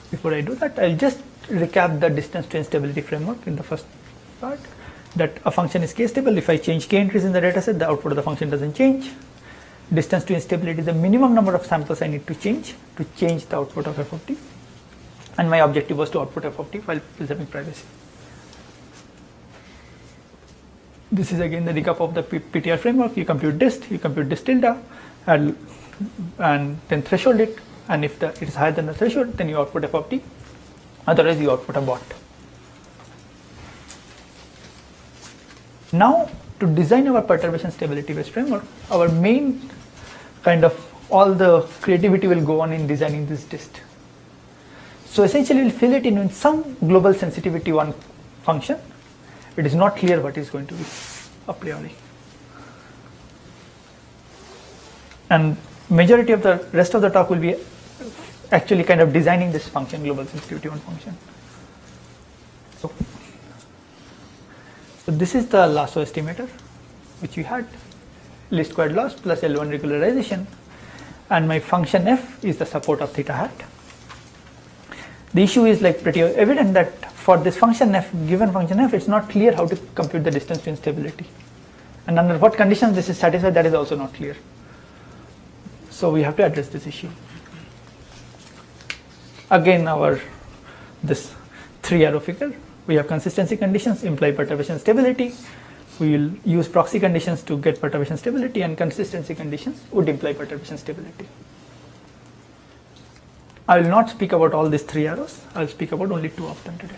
Before I do that, I'll just recap the distance to instability framework in the first part, that a function is k stable. If I change k entries in the data set, the output of the function doesn't change. Distance to instability is the minimum number of samples I need to change the output of f of t. And my objective was to output f of t while preserving privacy. This is again the recap of the PTR framework. You compute dist, you compute dist tilde, and then threshold it. And if it is higher than the threshold, then you output f of t. Otherwise, you output a bot. Now, to design our perturbation stability based framework, our main kind of all the creativity will go on in designing this dist. So essentially, we'll fill it in with some global sensitivity one function. It is not clear what is going to be a priori. And majority of the rest of the talk will be actually kind of designing this function, global sensitivity one function. So this is the lasso estimator, which we had, least squared loss plus L1 regularization, and my function f is the support of theta hat. The issue is like pretty evident that for this function f, given function f, it's not clear how to compute the distance to instability. And under what conditions this is satisfied, that is also not clear. So we have to address this issue. again this 3-arrow figure. We have consistency conditions imply perturbation stability. We will use proxy conditions to get perturbation stability, and consistency conditions would imply perturbation stability. I will not speak about all these 3 arrows. I will speak about only 2 of them today.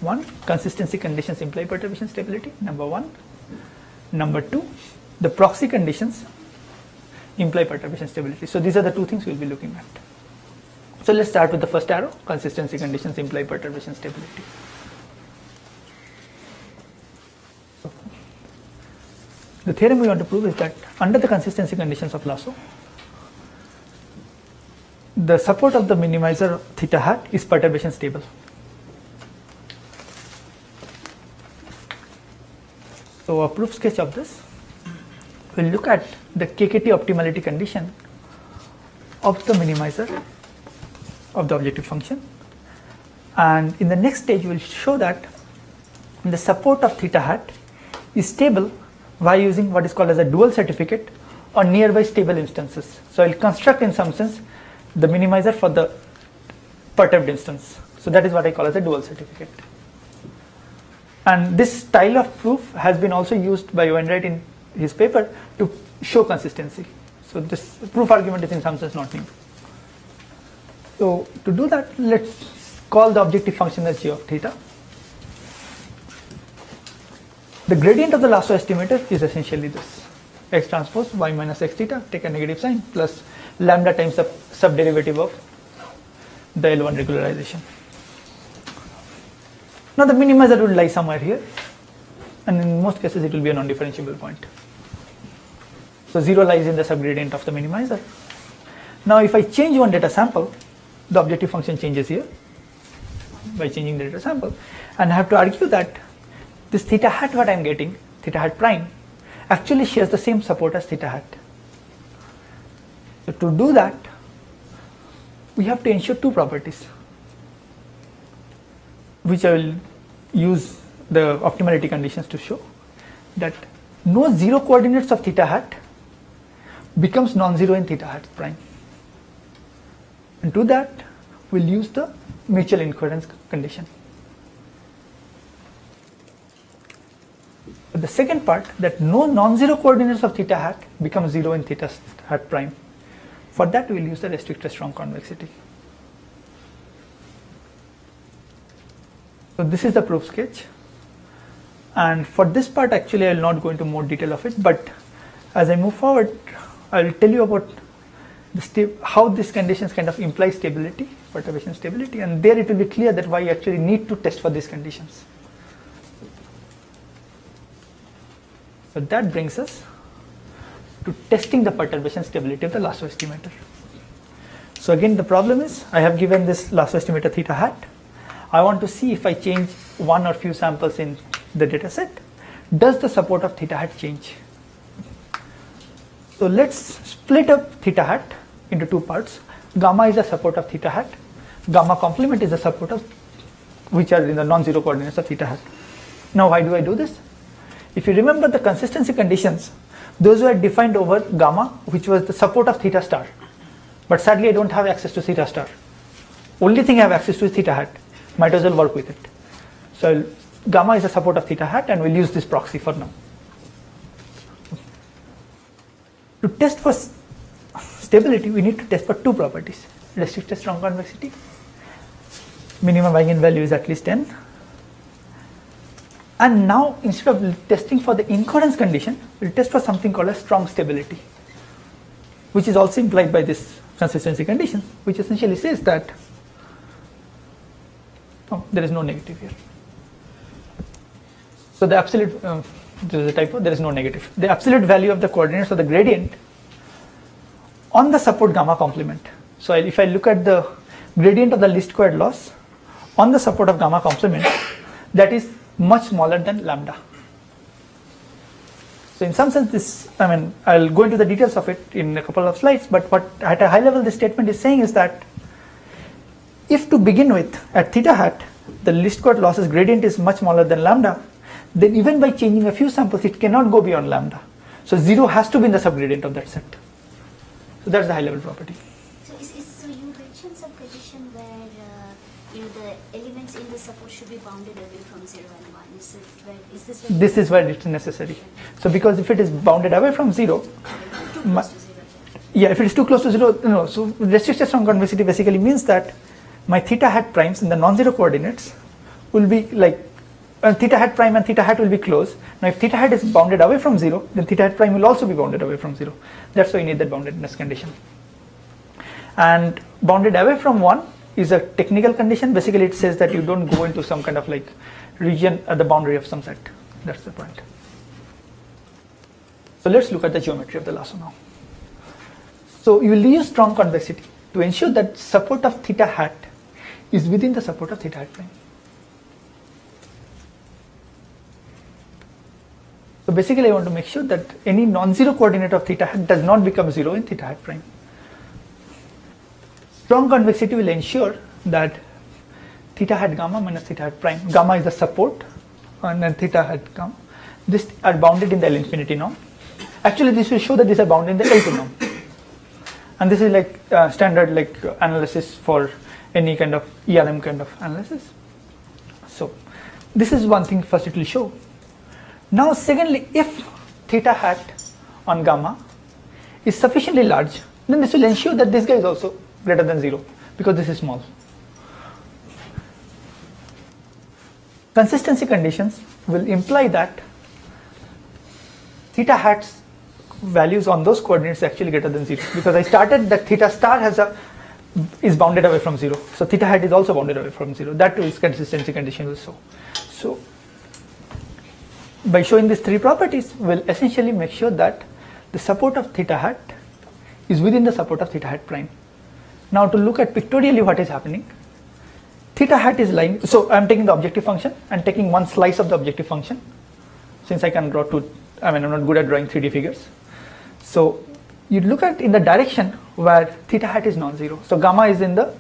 1, consistency conditions imply perturbation stability, number 1. Number 2, the proxy conditions imply perturbation stability. So these are the 2 things we will be looking at. So let's start with the first arrow, consistency conditions imply perturbation stability. The theorem we want to prove is that under the consistency conditions of lasso, the support of the minimizer theta hat is perturbation stable. So a proof sketch of this, we'll look at the KKT optimality condition of the minimizer of the objective function, and in the next stage we'll show that the support of theta hat is stable by using what is called as a dual certificate or nearby stable instances. So I'll construct in some sense the minimizer for the perturbed instance. So that is what I call as a dual certificate. And this style of proof has been also used by Wainwright in his paper to show consistency. So this proof argument is in some sense not new. So to do that, let's call the objective function as g of theta. The gradient of the lasso estimator is essentially this: x transpose y minus x theta, take a negative sign, plus lambda times the subderivative of the L1 regularization. Now the minimizer will lie somewhere here, and in most cases it will be a non-differentiable point. So 0 lies in the subgradient of the minimizer. Now if I change one data sample, the objective function changes here by changing the data sample, and I have to argue that this theta hat what I am getting, theta hat prime, actually shares the same support as theta hat. So to do that, we have to ensure 2 properties, which I will use the optimality conditions to show, that no 0 coordinates of theta hat becomes non-zero in theta hat prime. And to that, we'll use the mutual incoherence condition. But the second part, that no non-zero coordinates of theta hat become 0 in theta hat prime. For that, we'll use the restricted strong convexity. So this is the proof sketch, and for this part actually I will not go into more detail of it, but as I move forward I will tell you about how these conditions kind of imply stability, perturbation stability, and there it will be clear that why you actually need to test for these conditions. So that brings us to testing the perturbation stability of the lasso estimator. So again the problem is, I have given this lasso estimator theta hat. I want to see if I change one or few samples in the data set, does the support of theta hat change? So let's split up theta hat into 2 parts. Gamma is the support of theta hat. Gamma complement is the support of, which are in the non-zero coordinates of theta hat. Now why do I do this? If you remember the consistency conditions, those were defined over gamma, which was the support of theta star. But sadly I don't have access to theta star. Only thing I have access to is theta hat. Might as well work with it. So gamma is the support of theta hat, and we'll use this proxy for now. To test for stability, we need to test for 2 properties: restricted strong convexity, minimum eigenvalue is at least 10, and now instead of testing for the incoherence condition, we'll test for something called a strong stability, which is also implied by this consistency condition, which essentially says that there is no negative here. So the absolute, there is a typo, there is no negative. The absolute value of the coordinates of the gradient on the support gamma complement. So if I look at the gradient of the least squared loss on the support of gamma complement, that is much smaller than lambda. So in some sense this, I'll go into the details of it in a couple of slides, but what at a high level this statement is saying is that if to begin with at theta hat the least squared losses gradient is much smaller than lambda, then even by changing a few samples it cannot go beyond lambda. So 0 has to be in the subgradient of that set. So that's the high level property. So you mentioned some condition where the elements in the support should be bounded away from 0 and 1. Is this This is where it's necessary. So because if it is bounded away from 0, too close to 0? yeah, if it is too close to 0, no. So restricted strong convexity basically means that my theta hat primes in the non-zero coordinates will be like theta hat prime and theta hat will be close. Now if theta hat is bounded away from 0, then theta hat prime will also be bounded away from 0. That's why you need that boundedness condition. And bounded away from 1 is a technical condition. Basically it says that you don't go into some kind of like region at the boundary of some set. That's the point. So let's look at the geometry of the lasso now. So you will use strong convexity to ensure that support of theta hat is within the support of theta hat prime. So basically I want to make sure that any non-zero coordinate of theta hat does not become 0 in theta hat prime. Strong convexity will ensure that theta hat gamma minus theta hat prime, gamma is the support and then theta hat gamma, these are bounded in the L infinity norm. Actually this will show that these are bounded in the L2 norm. And this is like standard like analysis for any kind of ERM kind of analysis. So this is one thing first it will show. Now secondly, if theta hat on gamma is sufficiently large, then this will ensure that this guy is also greater than 0 because this is small. Consistency conditions will imply that theta hat's values on those coordinates is actually greater than 0 because I started that theta star is bounded away from 0. So theta hat is also bounded away from 0. That is consistency condition also. So by showing these three properties, we'll essentially make sure that the support of theta hat is within the support of theta hat prime. Now to look at pictorially what is happening, theta hat is lying, so I'm taking the objective function and taking one slice of the objective function since I can draw two, I'm not good at drawing 3D figures. So you look at in the direction where theta hat is non-zero. So gamma is in the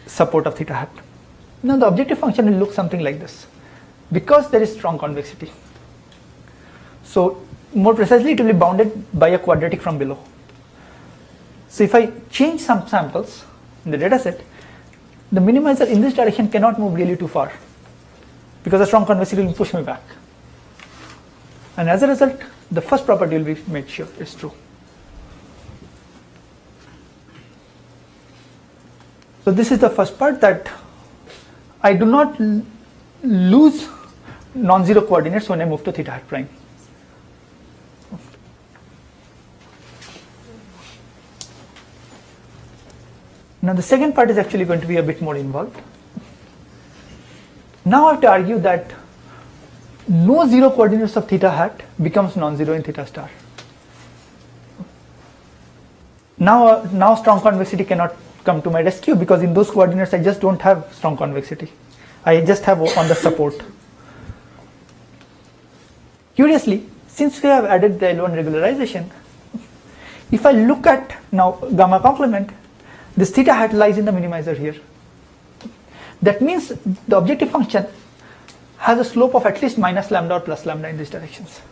support of theta hat. Now the objective function will look something like this because there is strong convexity. So more precisely it will be bounded by a quadratic from below. So if I change some samples in the data set, the minimizer in this direction cannot move really too far because the strong convexity will push me back. And as a result, the first property will be made sure is true. So this is the first part, that I do not lose non-zero coordinates when I move to theta hat prime. Now the second part is actually going to be a bit more involved. Now I have to argue that no zero coordinates of theta hat becomes non-zero in theta star. Now strong convexity cannot come to my rescue because in those coordinates I just don't have strong convexity. I just have on the support. Curiously, since we have added the L1 regularization, if I look at now gamma complement, this theta hat lies in the minimizer here. That means the objective function has a slope of at least minus lambda or plus lambda in these directions.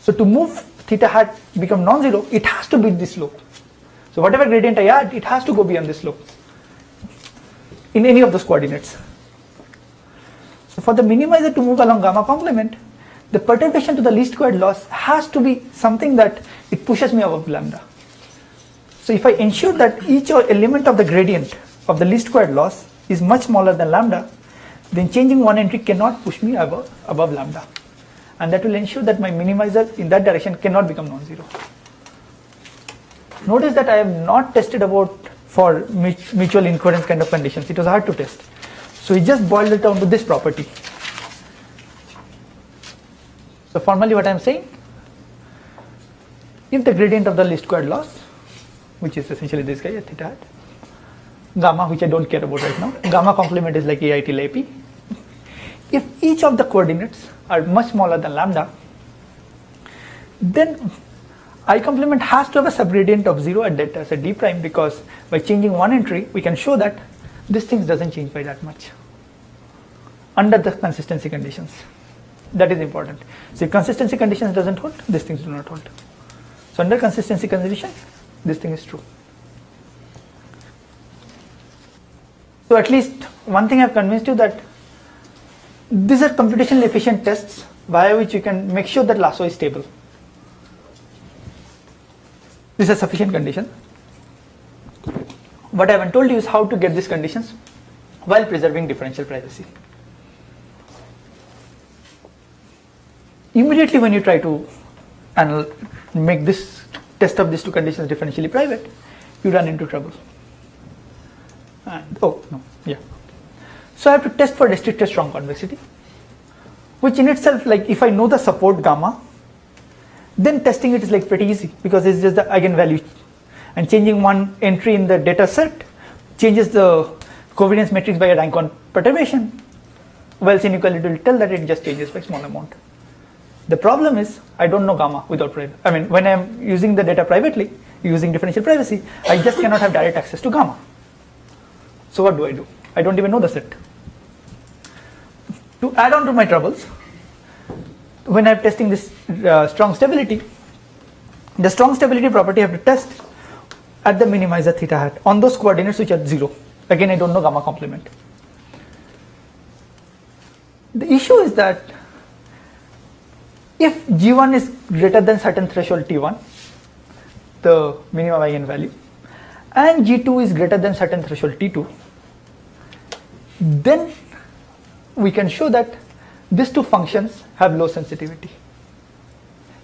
So to move theta hat become non-zero, it has to be this slope. So whatever gradient I add, it has to go beyond this slope in any of those coordinates. So for the minimizer to move along gamma complement, the perturbation to the least squared loss has to be something that it pushes me above lambda. So if I ensure that each element of the gradient of the least squared loss is much smaller than lambda, then changing one entry cannot push me above lambda. And that will ensure that my minimizer in that direction cannot become non-zero. Notice that I have not tested about for mutual incoherence kind of conditions. It was hard to test. So we just boiled it down to this property. So formally what I am saying, if the gradient of the least squared loss, which is essentially this guy at theta hat, gamma, which I don't care about right now, gamma complement is like AI till AP. If each of the coordinates are much smaller than lambda, then I complement has to have a subgradient of 0 at delta as a d prime, because by changing one entry, we can show that this thing doesn't change by that much under the consistency conditions. That is important. So if consistency conditions doesn't hold, these things do not hold. So under consistency conditions, this thing is true. So at least one thing I've convinced you that these are computationally efficient tests via which you can make sure that lasso is stable. This is a sufficient condition. What I haven't told you is how to get these conditions while preserving differential privacy. Immediately when you try to make this test of these two conditions differentially private, you run into trouble. And, so I have to test for restricted strong convexity, which in itself, like if I know the support gamma, then testing it is like pretty easy because it's just the eigenvalue, and changing one entry in the data set changes the covariance matrix by a rank 1 perturbation. Wells inequality will tell that it just changes by small amount. The problem is I don't know gamma without private. I mean, when I'm using the data privately, using differential privacy, I just cannot have direct access to gamma. So what do? I don't even know the set. To add on to my troubles, when I'm testing this strong stability, the strong stability property I have to test at the minimizer theta hat on those coordinates which are 0. Again, I don't know gamma complement. The issue is that if G1 is greater than certain threshold T1, the minimum eigenvalue, and G2 is greater than certain threshold T2, then we can show that these two functions have low sensitivity.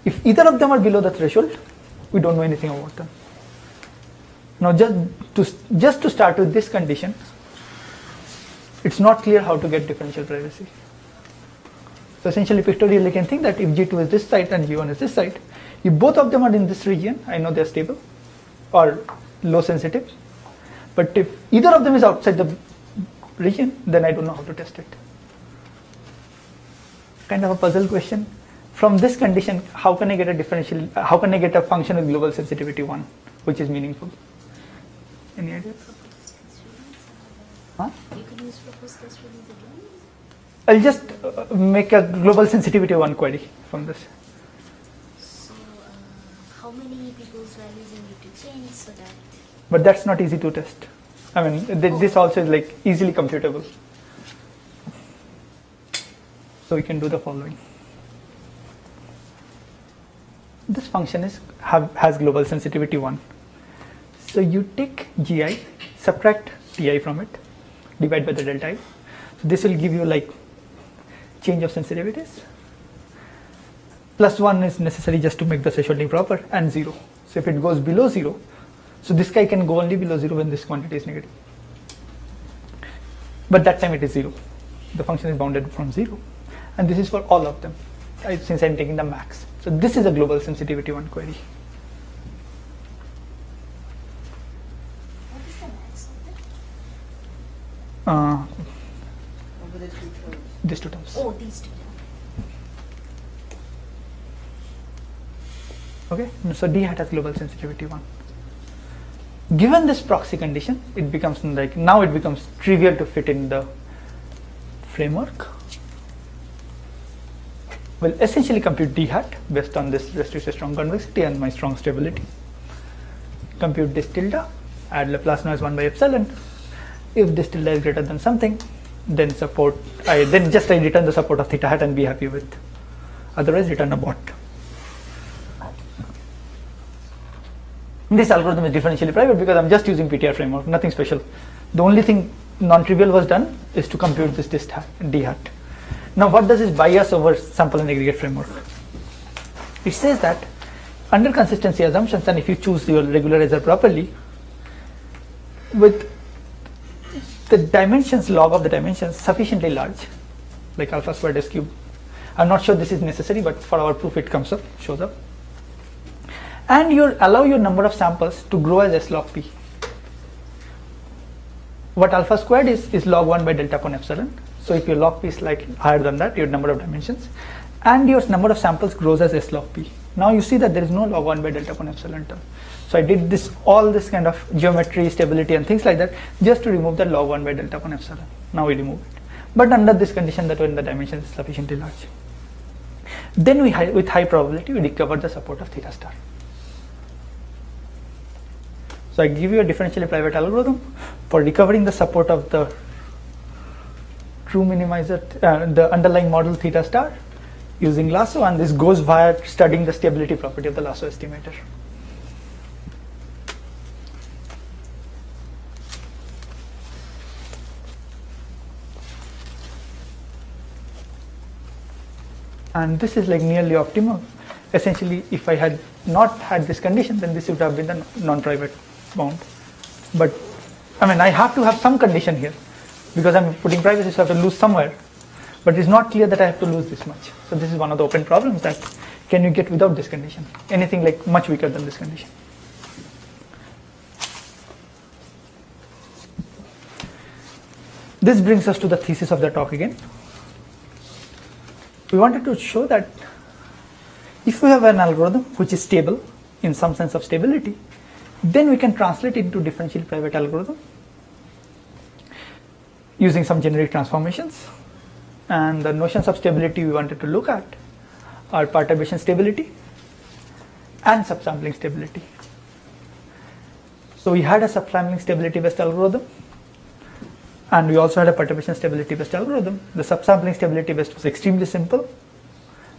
If either of them are below the threshold, we don't know anything about them. Now just to start with this condition, it's not clear how to get differential privacy. So essentially pictorially you can think that if G2 is this side and G1 is this side, if both of them are in this region, I know they're stable or low sensitive. But if either of them is outside the region, then I don't know how to test it. Kind of a puzzle question. From this condition, how can I get a function with global sensitivity 1, which is meaningful? Any idea? Huh? You can use proposed test release again. I'll just make a global sensitivity 1 query from this. So how many people's values you need to change so that... But that's not easy to test. I mean, this also is like easily computable. So we can do the following. This function has global sensitivity 1. So you take gi, subtract ti from it, divide by the delta I. So this will give you like change of sensitivities. Plus 1 is necessary just to make the thresholding proper, and 0. So if it goes below 0, so this guy can go only below 0 when this quantity is negative. But that time it is 0. The function is bounded from 0. And this is for all of them, since I'm taking the max. So this is a global sensitivity 1 query. What is the max of that? Over the two terms. These two terms. Oh, these two. Okay, so D hat has global sensitivity 1. Given this proxy condition, it becomes like, now it becomes trivial to fit in the framework. We'll essentially compute D hat based on this restricted strong convexity and my strong stability. Compute this tilde, add Laplace noise 1 by epsilon. If this tilde is greater than something, then I return the support of theta hat and be happy with. Otherwise, return a bot. This algorithm is differentially private because I'm just using PTR framework, nothing special. The only thing non-trivial was done is to compute this D hat. Now what does this bias over sample and aggregate framework? It says that under consistency assumptions, and if you choose your regularizer properly, with the dimensions, log of the dimensions sufficiently large, like alpha squared s cube. I'm not sure this is necessary, but for our proof it shows up. And you allow your number of samples to grow as s log p. What alpha squared is log 1 by delta upon epsilon. So if your log p is slightly higher than that, your number of dimensions, and your number of samples grows as s log p. Now you see that there is no log 1 by delta upon epsilon term. So I did all this kind of geometry, stability and things like that just to remove the log 1 by delta upon epsilon. Now we remove it. But under this condition that when the dimension is sufficiently large. Then with high probability we recover the support of theta star. So So I give you a differentially private algorithm for recovering the support of the true minimizer, the underlying model theta star using lasso, and this goes via studying the stability property of the lasso estimator. And this is like nearly optimal. Essentially, if I had not had this condition, then this would have been the non-private bound. But I mean, I have to have some condition here because I'm putting privacy, so I have to lose somewhere. But it's not clear that I have to lose this much. So this is one of the open problems, that can you get without this condition? Anything like much weaker than this condition. This brings us to the thesis of the talk again. We wanted to show that if we have an algorithm which is stable, in some sense of stability, then we can translate it into differentially private algorithm using some generic transformations. And the notions of stability we wanted to look at are perturbation stability and subsampling stability. So we had a subsampling stability based algorithm, and we also had a perturbation stability based algorithm. The subsampling stability based was extremely simple,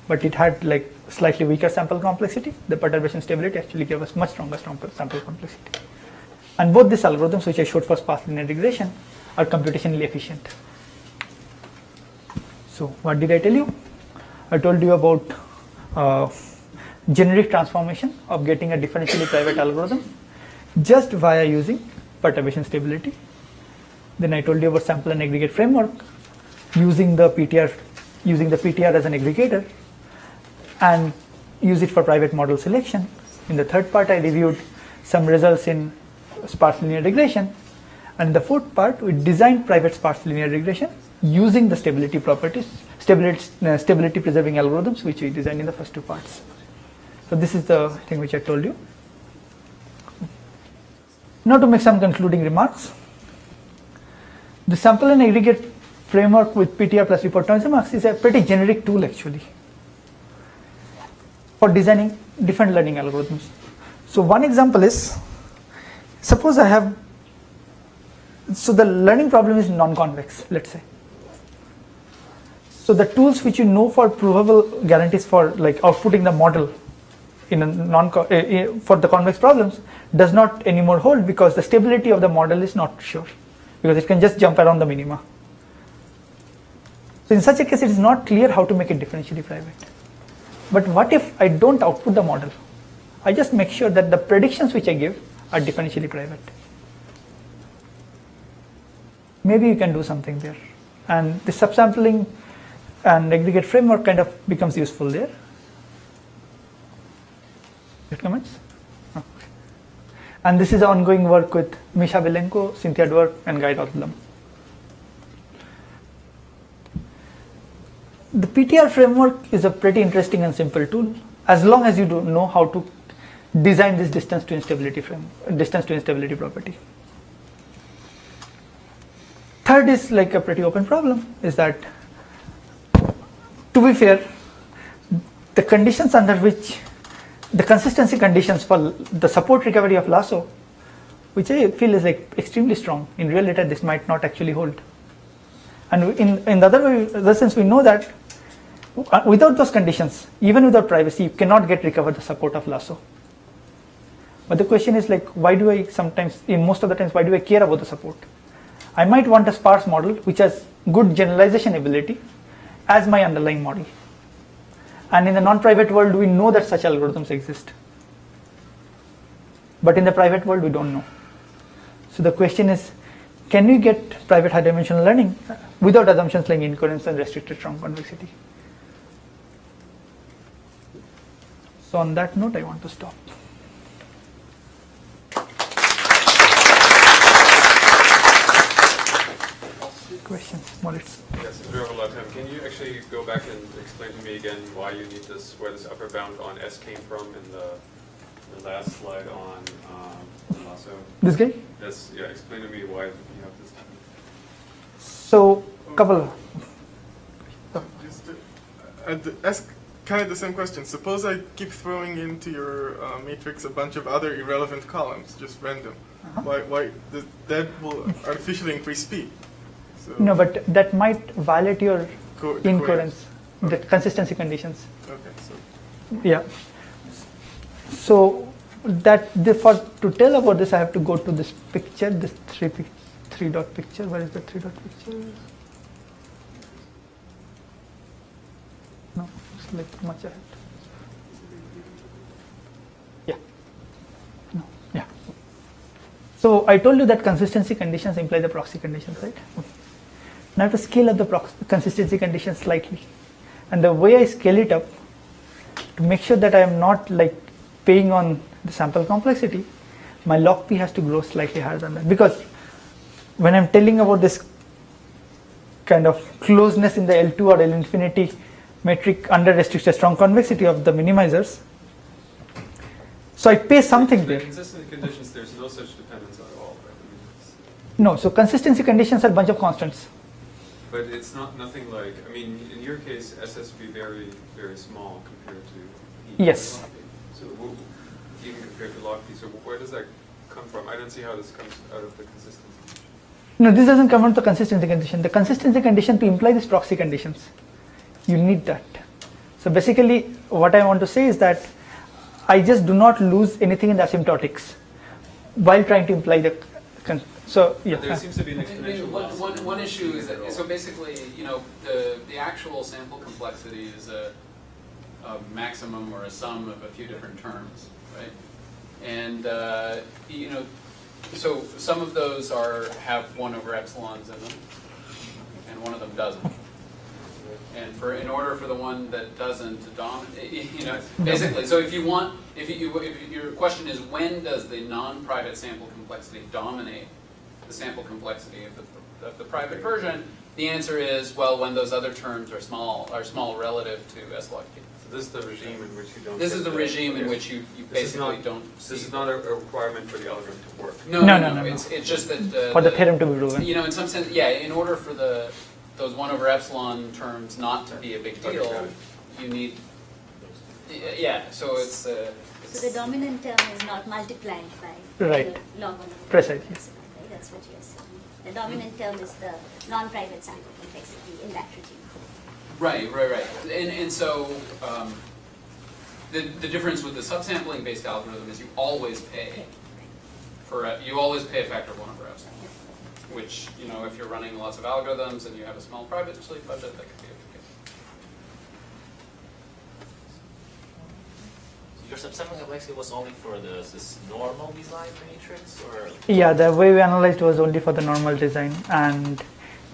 but it had like slightly weaker sample complexity. The perturbation stability actually gave us much stronger sample complexity. And both these algorithms, which I showed for sparse linear regression, are computationally efficient. So what did I tell you? I told you about generic transformation of getting a differentially private algorithm just via using perturbation stability. Then I told you about sample and aggregate framework using the PTR as an aggregator and use it for private model selection. In the third part, I reviewed some results in sparse linear regression, and in the fourth part, we designed private sparse linear regression using the stability properties, stability preserving algorithms, which we designed in the first two parts. So this is the thing which I told you. Now to make some concluding remarks. The sample and aggregate framework with PTR plus report transforms is a pretty generic tool actually for designing different learning algorithms. So one example is, suppose I have, so the learning problem is non-convex, let's say. So the tools which you know for provable guarantees for like outputting the model in a for the convex problems does not anymore hold because the stability of the model is not sure, because it can just jump around the minima. So in such a case, it is not clear how to make it differentially private. But what if I don't output the model? I just make sure that the predictions which I give are differentially private. Maybe you can do something there. And the subsampling and aggregate framework kind of becomes useful there. Any comments? Okay. And this is ongoing work with Misha Belenko, Cynthia Dwork, and Guy Rotterdam. The PTR framework is a pretty interesting and simple tool, as long as you know how to design this distance to instability property. Third is like a pretty open problem, is that, to be fair, the conditions under which the consistency conditions for the support recovery of lasso, which I feel is like extremely strong. In real data, this might not actually hold. And in the other sense, we know that without those conditions, even without privacy, you cannot recover the support of lasso. But the question is like, why do I sometimes, in most of the times, why do I care about the support? I might want a sparse model which has good generalization ability as my underlying model. And in the non-private world, we know that such algorithms exist. But in the private world, we don't know. So the question is, can we get private high-dimensional learning without assumptions like incoherence and restricted strong convexity? So on that note, I want to stop. Questions? Moritz? Yes, we have a lot of time. Can you actually go back and explain to me again why you need this, where this upper bound on S came from in the last slide on lasso? This guy? Yes, yeah, explain to me why you have this. So, couple. Just ask kind of the same question. Suppose I keep throwing into your matrix a bunch of other irrelevant columns, just random. that will artificially increase speed. So No, but that might violate your the incoherence, the consistency conditions. Okay, so Yeah. So to tell about this, I have to go to this picture, this three dot picture. Where is the 3-dot picture? No, it's like much ahead. Yeah. No. Yeah. So I told you that consistency conditions imply the proxy conditions, right? Okay. Now I have to scale up the consistency conditions slightly, and the way I scale it up to make sure that I am not like paying on the sample complexity, my log p has to grow slightly higher than that, because when I'm telling about this kind of closeness in the L2 or L infinity metric under restricted strong convexity of the minimizers, so I pay something The there. consistency conditions, there's no such dependence at all, right? I mean, No, so consistency conditions are a bunch of constants. but it's nothing like, I mean, in your case, S has to be very, very small compared to E. Yes. So even compared to log P, so where does that come from? I don't see how this comes out of the consistency. No, this doesn't come out of the consistency condition. The consistency condition to imply these proxy conditions, you need that. So basically, what I want to say is that I just do not lose anything in the asymptotics while trying to imply the. So yeah. But there seems to be an I mean, exponential loss. one issue is that, so basically, you know, the actual sample complexity is a maximum or a sum of a few different terms, right? And, you know, so some of those have 1 over epsilons in them, and one of them doesn't. And in order for the one that doesn't to dominate, you know, basically, so if your question is when does the non-private sample complexity dominate the sample complexity of the private version, the answer is, well, when those other terms are small relative to S log P. So this is the regime in which you don't. This is get the regime in which you basically don't see. This is not a requirement for the algorithm to work. No. It's just that For the theorem to be proven. You know, in some sense, yeah. In order for those 1 over epsilon terms not to be a big deal, you need. Yeah. So it's. So the dominant term is not multiplied by Right. the log 1 over Precisely. epsilon, right? That's what you're saying. The dominant term is the non-private sample complexity in that regime. Right. And so the difference with the subsampling based algorithm is you always pay a factor of 1 over epsilon, which, you know, if you're running lots of algorithms and you have a small private sleep budget, that could be a big deal. Your subsampling complexity was only for this normal design matrix, or? Yeah, the way we analyzed was only for the normal design, and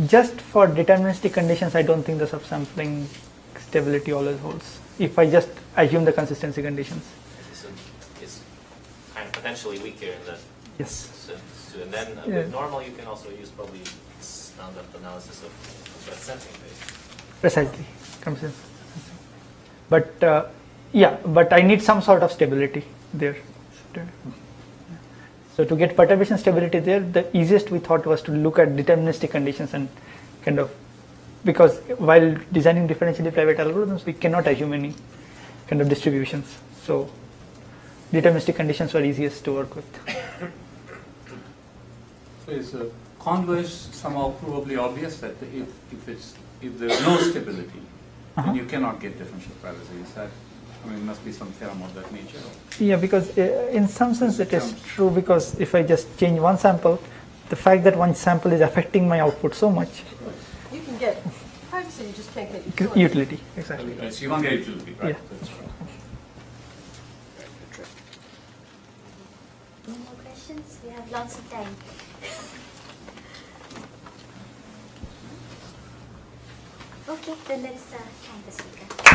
just for deterministic conditions, I don't think the subsampling stability always holds. If I just assume the consistency conditions. So it's kind of potentially weaker in that Yes. sense too. And then Yeah. with normal, you can also use probably standard analysis of that sampling phase. Precisely. But but I need some sort of stability there. So to get perturbation stability there, the easiest we thought was to look at deterministic conditions and kind of, because while designing differentially private algorithms, we cannot assume any kind of distributions. So deterministic conditions were easiest to work with. So is converse somehow probably obvious that if there is no stability, then you cannot get differential privacy? Is that, I mean, must be some theorem of that nature? Yeah, because in some sense it is true, because if I just change one sample, the fact that one sample is affecting my output so much. You can get privacy, you just can't get Utility, exactly. So you won't get utility, right? Yeah. That's right. No more questions? We have lots of time. Okay, then let's thank the speaker.